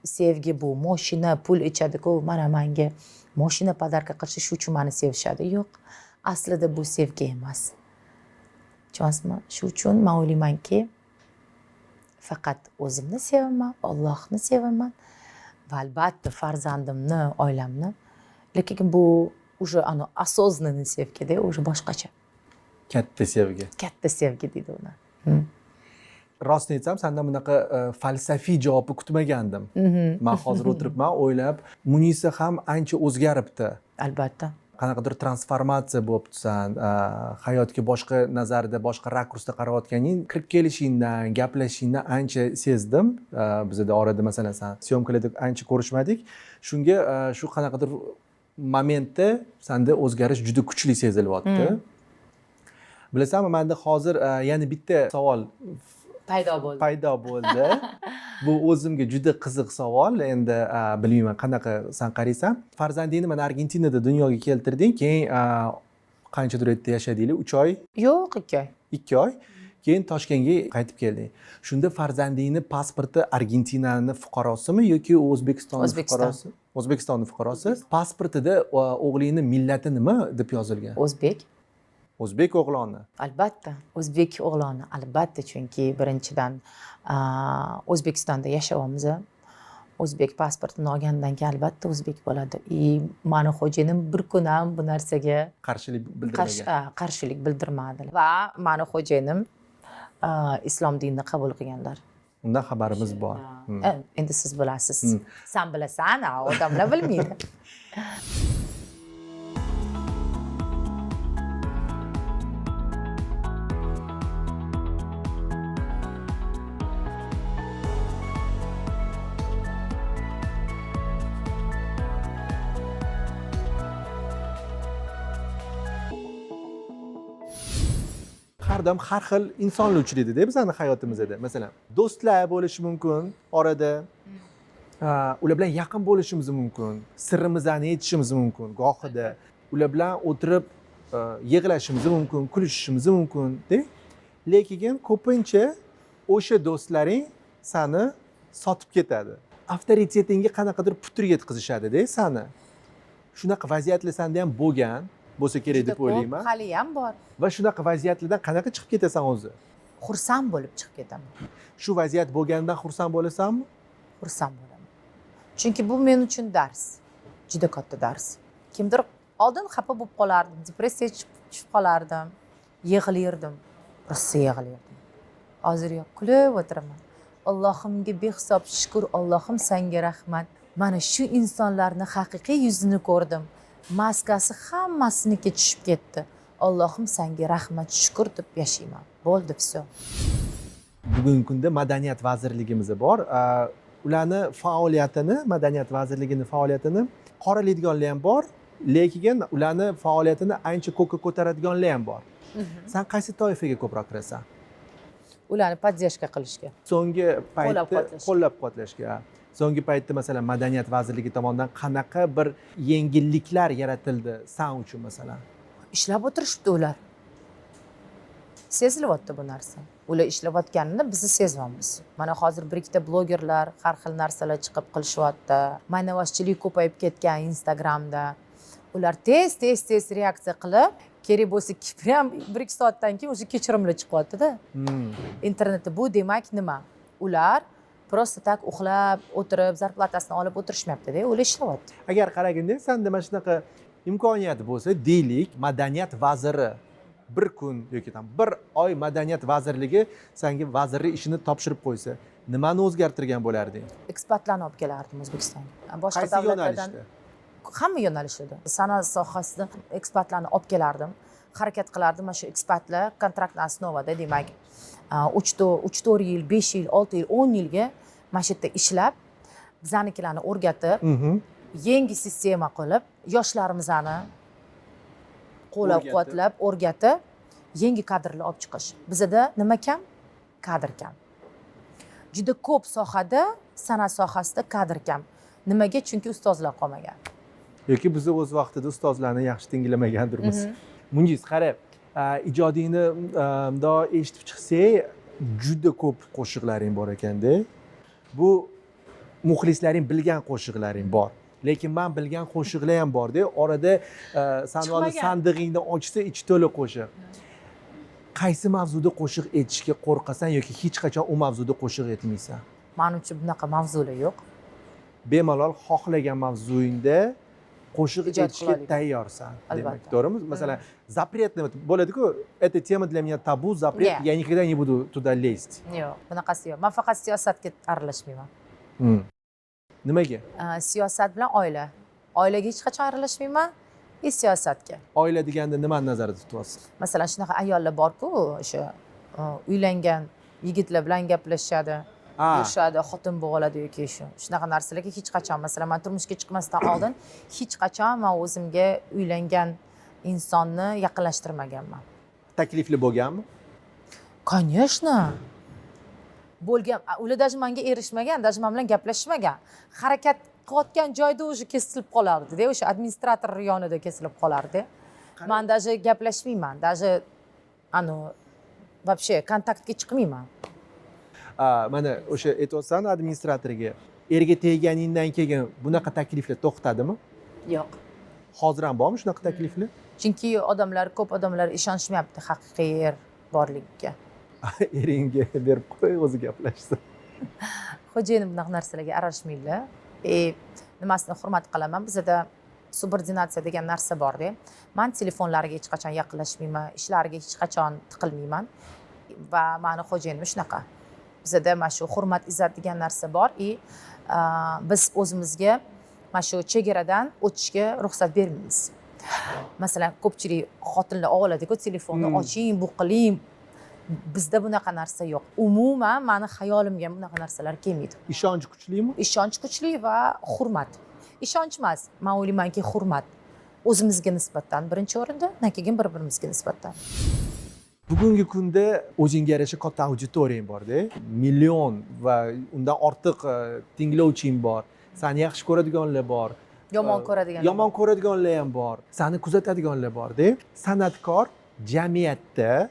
sevgi bu mashina pul ichadi-ku, mana menga mashina podarka qilishi shu uchun meni sevishadi. Yo'q, aslida bu sevgi emas. Tushunasizmi? Shu uchun men o'ylaymanki, faqat o'zimni sevaman, Allohni sevaman va albatta farzandimni, oilamni. Lekin bu уже осознанный sevgi-da, уже boshqacha. Katta sevgi. Katta sevgi deydi uni. Rostni aytsam, sendan bunaqa falsafiy javobni kutmagandim. Men hozir o'tiribman, o'ylab, Munisa ham ancha o'zgaribdi. Albatta. Qanaqadir transformatsiya bo'libsan, hayotga boshqa nazarda, boshqa rakursda qarayotganing, kirib kelishingdan, gaplashishingdan ancha sezdim. Bizda orada masalan sen syomkalarda ancha ko'rishmadik. Shunga shu qanaqadir momentda senda o'zgarish juda kuchli sezilyapti. Bilasanmi, menda hozir yana bitta savol paydo bo'ldi. Bu o'zimga juda qiziq savol. Endi bilmayman qanaqa sen qaraysan. Farzandingni mana Argentinada dunyoga keltirding, keyin qanchadir yerda yashadinglar? 3 oy? Yo'q, 2 oy. 2 oy. Keyin Toshkentga qaytib kelding. Shunda farzandingni pasporti Argentinani fuqarosimi yoki O'zbekistonning fuqarosi? O'zbekistonning fuqarosi. Pasportida o'g'lingni millati nima deb yozilgan? O'zbek. O'zbek o'g'loni. Albatta, o'zbek o'g'loni, albatta, chunki birinchidan O'zbekistonda yashayapmiz. O'zbek pasportini olgandan keyin albatta o'zbek bo'ladi. Meni xo'jayinim bir kun ham bu narsaga qarshilik bildirmagan. Qarshilik bildirmadi. Va meni xo'jayinim islom dinini qabul qilganlar. Undan xabarimiz bor. Endi siz bilasiz. Sen bilasan, odamlar bilmaydi. Har xil insonlar uchraydi-da bizning hayotimizda. Masalan, do'stlar bo'lishi mumkin orada. Ular bilan yaqin bo'lishimiz mumkin, sirrimizni aytishimiz mumkin, gohida ular bilan o'tirib yig'lashimiz mumkin, kulishishimiz mumkin-da. Lekin ko'pincha o'sha do'stlaring seni sotib ketadi. Avtoritetingga qanaqadir putur yetkazishadi-da seni. Shunaqa vaziyatlar senda ham bo'lsa kerak deb o'ylayman. Hali ham bor. Va shunaqa vaziyatlardan qanaqa chiqib ketasan o'zi? Xursand bo'lib chiqib ketaman. Shu vaziyat bo'lgandan xursand bo'lasanmi? Xursand bo'laman. Chunki bu men uchun dars. Juda katta dars. Kimdir oldin xafa bo'lib qolardim, depressiyaga tushib qolardim, yig'lardim. rosa yig'lardim. Hozir yo'q, kulib o'tiraman. Allohimga behisob shukr, Allohim senga rahmat. Mana shu insonlarni haqiqiy yuzini ko'rdim. Maskasi hammasiniki tushib ketdi. Allohim senga rahmat, shukr deb yashayman. Bo'ldi, все. Bugungi kunda madaniyat vazirligimiz bor. Ularni faoliyatini, madaniyat vazirligining faoliyatini qoralaydiganlar ham bor, lekin ularni faoliyatini ancha ko'kka ko'taradiganlar ham bor. Sen qaysi toifaga ko'proq kirasan? Ularni podдержка qilishga. So'nggi paytda Qo'llab-quvvatlashga. qo'llab-quvvatlashga. So'nggi paytda masalan madaniyat vazirligi tomonidan qanaqa bir yengilliklar yaratildi sen uchun masalan? Ishlab o'tirishibdi ular. Sezilyapti bu narsa. Ular ishlayotganini biz sezyapmiz. Mana hozir bir ikkita blogerlar har xil narsalar chiqib qilishyapti. Ma'naviyatchilik ko'payib ketgan Instagramda. Ular tez reaksiya qilib, kerak bo'lsa ham 1-2 soatdan keyin o'sha kechirimlar chiqyapti-da. Internetda bu demak nima? Ular просто tak uxlab o'tirib, zarplatasini olib o'tirishmayapti-da, ular ishlayapti. Agar qaraganda senda mana shunaqa imkoniyat bo'lsa, deylik, madaniyat vaziri bir kun yoki bir oy madaniyat vazirligi senga vazirlik ishini topshirib qo'ysa, nimani o'zgartirgan bo'larding? Ekspertlarni olib kelardim O'zbekistonga. Boshqa Qaysi davlatlardan yo'nalishda? hamma yo'nalishda. San'at sohasida ekspertlarni olib kelardim. Harakat qilardim mana shu ekspertlar kontraktni asnovada, demak, 3-4 yil, 5 yil, 6 yil, 10 yilga mana shu yerda ishlab, bizanikilarni o'rgatib, yangi sistema qilib, yoshlarimizni qo'llab-quvvatlab, o'rgatib, yangi kadrlar olib chiqish. Bizda nima kam? Kadr kam. Juda ko'p sohada, san'at sohasida kadr kam. Nimaga? Chunki ustozlar qolmagan. Yoki biz o'z vaqtida ustozlarni yaxshi tinglamagandirmiz. Mungiz, qarab, ijodingni bundoq eshitib chiqsak, juda ko'p qo'shiqlaring bor ekanda. Bu muxlislaring bilgan qo'shiqlaring bor. Lekin men bilgan qo'shiqlar ham bor-da, orada san'atni sandig'ingni ochsa, ichi to'la qo'shiq. Qaysi mavzuda qo'shiq aytishga qo'rqasan yoki hech qachon u mavzuda qo'shiq aytmaysan? Menimcha bunaqa mavzular yo'q. Bemalol xohlagan mavzuingda qo'shiq aytishga tayyorsan, demak, to'g'rimi? Masalan, запрет bo'ladi-ku, это тема для меня табу, запрет, я никогда не буду туда лезть. Yo'q, bunaqasi yo'q. Men faqat siyosatga aralashmayman. Nimaga? Siyosat bilan oila. Oilaga hech qachon aralashmayman, siyosatga. Oila deganda nimani nazarda tutyapsiz? Masalan, shunaqa ayollar bor-ku, o'sha uylangan yigitlar bilan gaplashishadi, yurishadi, xotin bo'g'iladi yoki shunaqa narsalarga hech qachon, masalan, men turmushga chiqmasdan oldin hech qachon men o'zimga uylangan insonni yaqinlashtirmaganman. Taklifli bo'lganmi? Конечно. Bo'lgan, ular даже menga erishmagan, даже men bilan gaplashmagan. Harakat qilayotgan joyda o'sha kesilib qolardi-da, o'sha administrator yonida kesilib qolardi. Men даже gaplashmayman, даже вообще kontaktga chiqmayman. Mana o'sha aytyapsan administratorga, erga tegganingdan keyin bunaqa takliflar to'xtadimi? Yo'q. Hozir ham bormi shunaqa takliflar? Chunki ko'p odamlar ishonishmayapti haqiqiy er borligiga. Eringga berib qo'y, o'zi gaplashsin. Xo'jayinim bunaqa narsalarga aralashmaydilar. Nimasini hurmat qilaman. Bizda subordinatsiya degan narsa bor-da. Men telefonlariga hech qachon yaqinlashmayman, ishlariga hech qachon tiqilmayman va meni xo'jayinim shunaqa. Bizda mana shu hurmat, izzat degan narsa bor. Biz o'zimizga mana shu chegaradan o'tishga ruxsat bermaymiz. Masalan, ko'pchilik xotinlar oladi-ku, telefonni oching, bu qiling. Bizda bunaqa narsa yo'q. Umuman meni xayolimga bunaqa narsalar kelmaydi. Ishonch kuchlimi? Ishonch kuchli va hurmat. Ishonch emas, men o'ylaymanki hurmat. O'zimizga nisbatan birinchi o'rinda, keyin bir-birimizga nisbatan. Bugungi kunda o'zingga yarasha katta auditoriyang bor-da, million va undan ortiq tinglovching bor. Seni yaxshi ko'radiganlar bor. Yomon ko'radiganlar ham bor. Seni kuzatadiganlar bor-da. San'atkor jamiyatda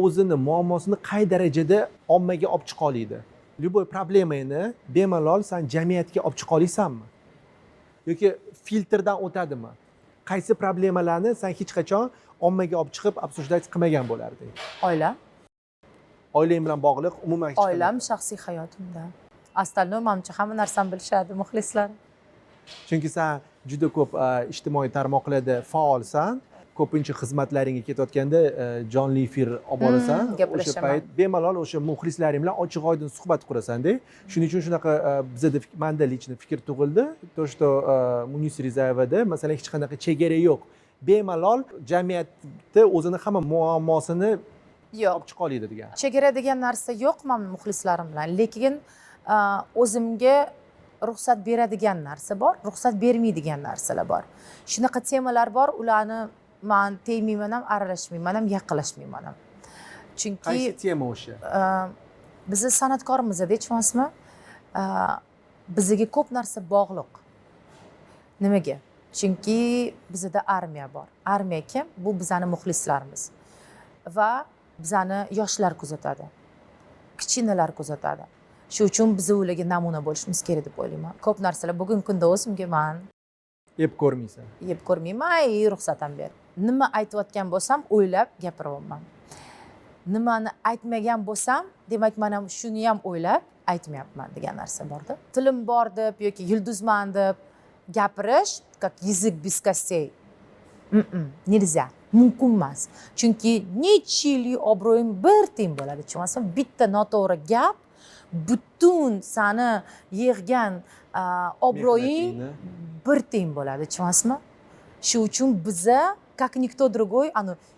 o'zini muammosini qay darajada ommaga olib chiqa oladi? Любой problemani bemalol sen jamiyatga olib chiqa olasanmi? Yoki filtrdan o'tadimi? Qaysi problemalarni sen hech qachon ommaga olib chiqib обсуждать qilmagan bo'larding? Oila. Oilang bilan bog'liq umuman oilam shaxsiy hayotimda. Остальное menimcha hamma narsani bilishadi muxlislar. Chunki sen juda ko'p ijtimoiy tarmoqlarda faolsan. ko'pincha xizmatlaringga ketayotganda jonli efir olib borasan. O'sha gaplashaman. payt bemalol o'sha muxlislaring bilan ochiq oydin suhbat qurasanda. Shuning uchun shunaqa bizada menda lichni fikr tug'ildi. To, что Munisa Rizayevada masalan hech qanaqa chegara yo'q. Bemalol jamiyatda o'zini hamma muammosini Yo'q. olib chiqa oladi degan. Chegara degan narsa yo'q men muxlislarim bilan, lekin o'zimga ruxsat beradigan narsa bor, ruxsat bermaydigan narsalar bor. Shunaqa temalar bor, ularni men tegmayman ham, aralashmayman ham, yaqinlashmayman ham. Chunki Qaysi tema o'sha? bizni san'atkormizda tushunasizmi? Bizga ko'p narsa bog'liq. Nimaga? Chunki bizda armiya bor. Armiya kim? Bu bizani muxlislarimiz. Va bizani yoshlar kuzatadi. Kichkinalar kuzatadi. Shu uchun biz ularga namuna bo'lishimiz kerak deb o'ylayman. Ko'p narsalar bugungi kunda o'zimga men Yeb ko'rmaysan. yeb ko'rmayman, ruxsat ham ber. Nima aytayotgan bo'lsam, o'ylab gapiryapman. Nimani aytmagan bo'lsam, demak men ham shuni ham o'ylab aytmayapman degan narsa borda. Tilim bor deb yoki yulduzman deb gapirish, как язык без костей. Nельзя. Mumkin emas. Chunki necha yillik obro'yim bir tiyin bo'ladi. Tushunasizmi? Bitta noto'g'ri gap butun sani yig'gan obro'ying bir tiyin bo'ladi. Tushunasizmi? Shu uchun biza как никто другой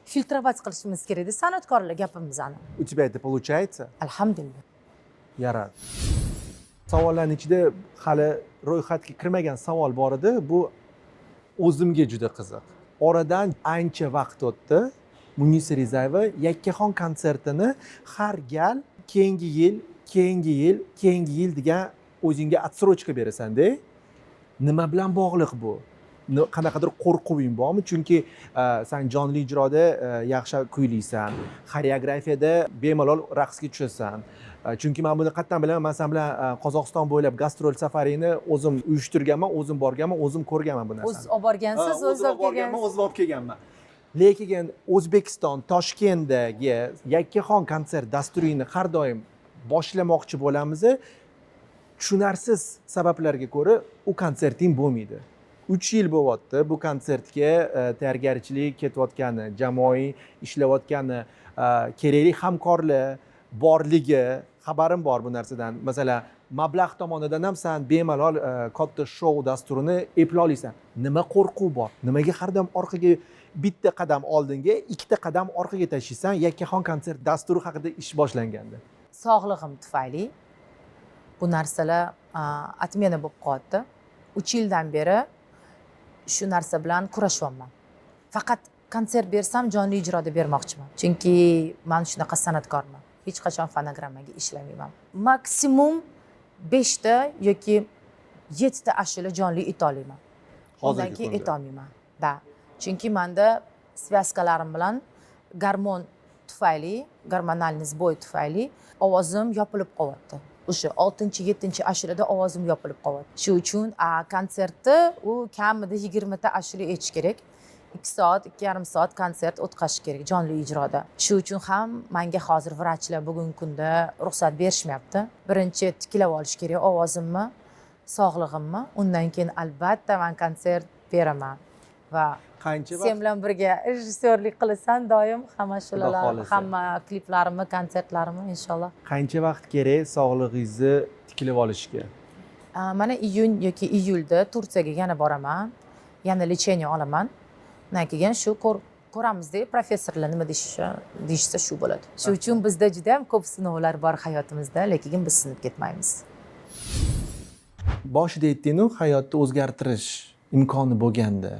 filtrovать qilishimiz kerak edi san'atkorlar gapimizni. У тебя это получается? Alhamdulillah. Yarad. Savollarning ichida hali ro'yxatga kirmagan savol bor edi. Bu o'zimga juda qiziq. Oradan ancha vaqt o'tdi. Munisa Rizayeva Yakkaxon konsertini har gal keyingi yil degan o'zingga отсрочка berasan-da. Nima bilan bog'liq bu? Qanaqadir qo'rquving bormi? Chunki sen jonli ijroda yaxshi kuylaysan, xoreografiyada bemalol raqsga tushasan. Chunki men buni qattan bilaman. Men sen bilan Qozog'iston bo'ylab gastrol safaringni o'zim uyushtirganman, o'zim borganman, o'zim ko'rganman bu narsani. O'z olib borgansiz, o'z olib kelgansiz. O'zim olib kelganman. Lekin O'zbekiston Toshkentdagi Yakkaxon konsert dasturini har doim boshlamoqchi bo'lamiz. Tushunarsiz sabablarga ko'ra u konserting bo'lmaydi. 3 yil bo'lyapti bu konsertga tayyorgarchilik ketayotgani, jamoaviy ishlayotgani, kerakli hamkorlar borligi, xabarim bor bu narsadan. Masalan, mablag' tomonidan ham sen bemalol katta shou dasturini eploliysan. Nima qo'rquv bor? Nimaga har doim orqaga bitta qadam oldinga, ikkita qadam orqaga tashlaysan? Yakkaxon konsert dasturi haqida ish boshlanganda. Sog'lig'im tufayli bu narsalar atmena bo'lib qoldi. 3 yildan beri shu narsa bilan kurashyapman. Faqat konsert bersam jonli ijroda bermoqchiman. Chunki men shunaqa san'atkorman. Hech qachon fonogrammaga ishlamayman. Maksimum 5 ta yoki 7 ta ashula jonli ayta olaman. Undan keyin ayta olmayman. Da. Chunki menda svязкаларым bilan garmon tufayli, gormonalniy sboy tufayli ovozim yopilib qolyapti. O'sha 6-7 ashulada ovozim yopilib qolyapti. Shu uchun konsertda u kamida 20 ta ashula aytish kerak. 2 soat, 2,5 soat konsert o'tkazish kerak jonli ijroda. Shu uchun ham menga hozir vrachlar bugungi kunda ruxsat berishmayapti. Birinchi tiklab olish kerak ovozimni, sog'lig'imni, undan keyin albatta men konsert beraman. Va Qancha sen bilan birga rejissyorlik qilasan doim hamma shular, hamma kliplarimni, konsertlarimni inshaalloh. Qancha vaqt kerak sog'lig'ingizni tiklab olishga? Mana iyun yoki iyulda Turkiyaga yana boraman. Yana lecheniya olaman. Undan keyin shu ko'ramizda professorlar nima deyishsa shu bo'ladi. Shu uchun bizda juda ham ko'p sinovlar bor hayotimizda, lekin biz sinib ketmaymiz. Boshida aytdingiz, hayotni o'zgartirish imkoni bo'lganda,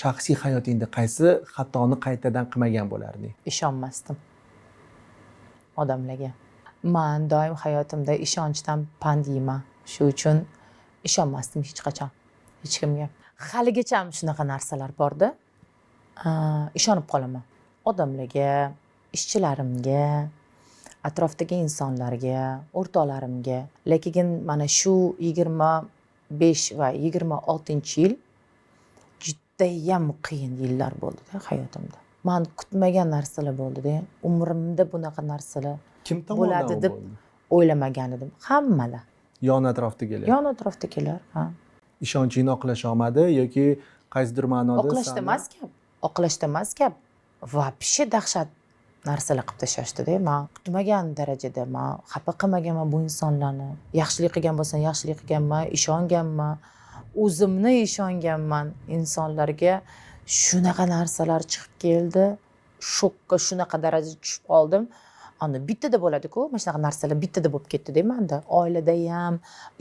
shaxsiy hayotingda qaysi xatoni qaytadan qilmagan bo'larding? Ishonmasdim odamlarga. Men doim hayotimda ishonchdan pand yeyman. Shu uchun ishonmasdim hech qachon hech kimga. Haligacha ham shunaqa narsalar borda. Ishonib qolaman. Odamlarga, ishchilarimga, atrofdagi insonlarga, o'rtoqlarimga. Lekin mana shu 25 va 26-yil judayam qiyin yillar bo'ldi-da hayotimda. Men kutmagan narsalar bo'ldi-da. Umrimda bunaqa narsalar Kim tomonidan bo'ladi deb o'ylamagan edim. Hammalar. Yon atrofdagilar. Yon atrofdagilar, ha. Ishonchingni oqlasha olmadi yoki qaysidir ma'noda Oqlashda emas gap. oqlashda emas gap, вообще dahshat narsalar qilib tashlashdi-da. Man kutmagan darajada man xafa qilmaganman bu insonlarni. Yaxshilik qilgan bo'lsam yaxshilik qilganman, ishonganman, o'zimni ishonganman insonlarga. Shunaqa narsalar chiqib keldi. Shokka shunaqa darajada tushib qoldim. Ana bittada bo'ladi-ku, mana shunaqa narsalar bittada bo'lib ketdi deymanda. Oilada ham,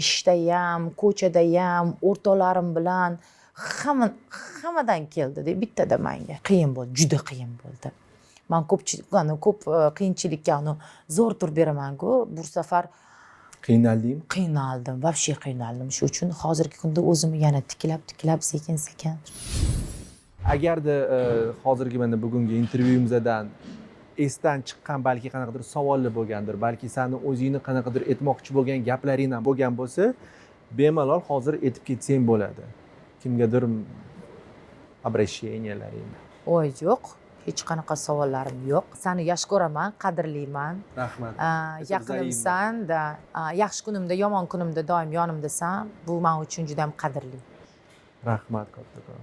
ishda ham, ko'chada ham, o'rtoqlarim bilan hammadan keldi-da bittada menga. Qiyin bo'ldi, juda qiyin bo'ldi. Men ko'p qiyinchilikka zo'r turib beraman-ku. Bu safar Qiynaldingmi? qiynaldim, вообще qiynaldim. Shu uchun hozirgi kunda o'zimni yana tiklab sekin-sekin. Agarda hozirgi mana bugungi intervyumizdan esdan chiqqan balki qanaqadir savollar bo'lgandir, balki seni o'zingni qanaqadir aytmoqchi bo'lgan gaplaring ham bo'lgan bo'lsa, bemalol hozir aytib ketsang bo'ladi. Kimgadir обращениялаring. Voy yo'q, hech qanaqa savollarim yo'q. Seni yaxshi ko'raman, qadrlayman. Rahmat. Yaqinimsan, yaxshi kunimda, yomon kunimda doim yonimdasan. Bu men uchun juda ham qadrli. Rahmat kattakon.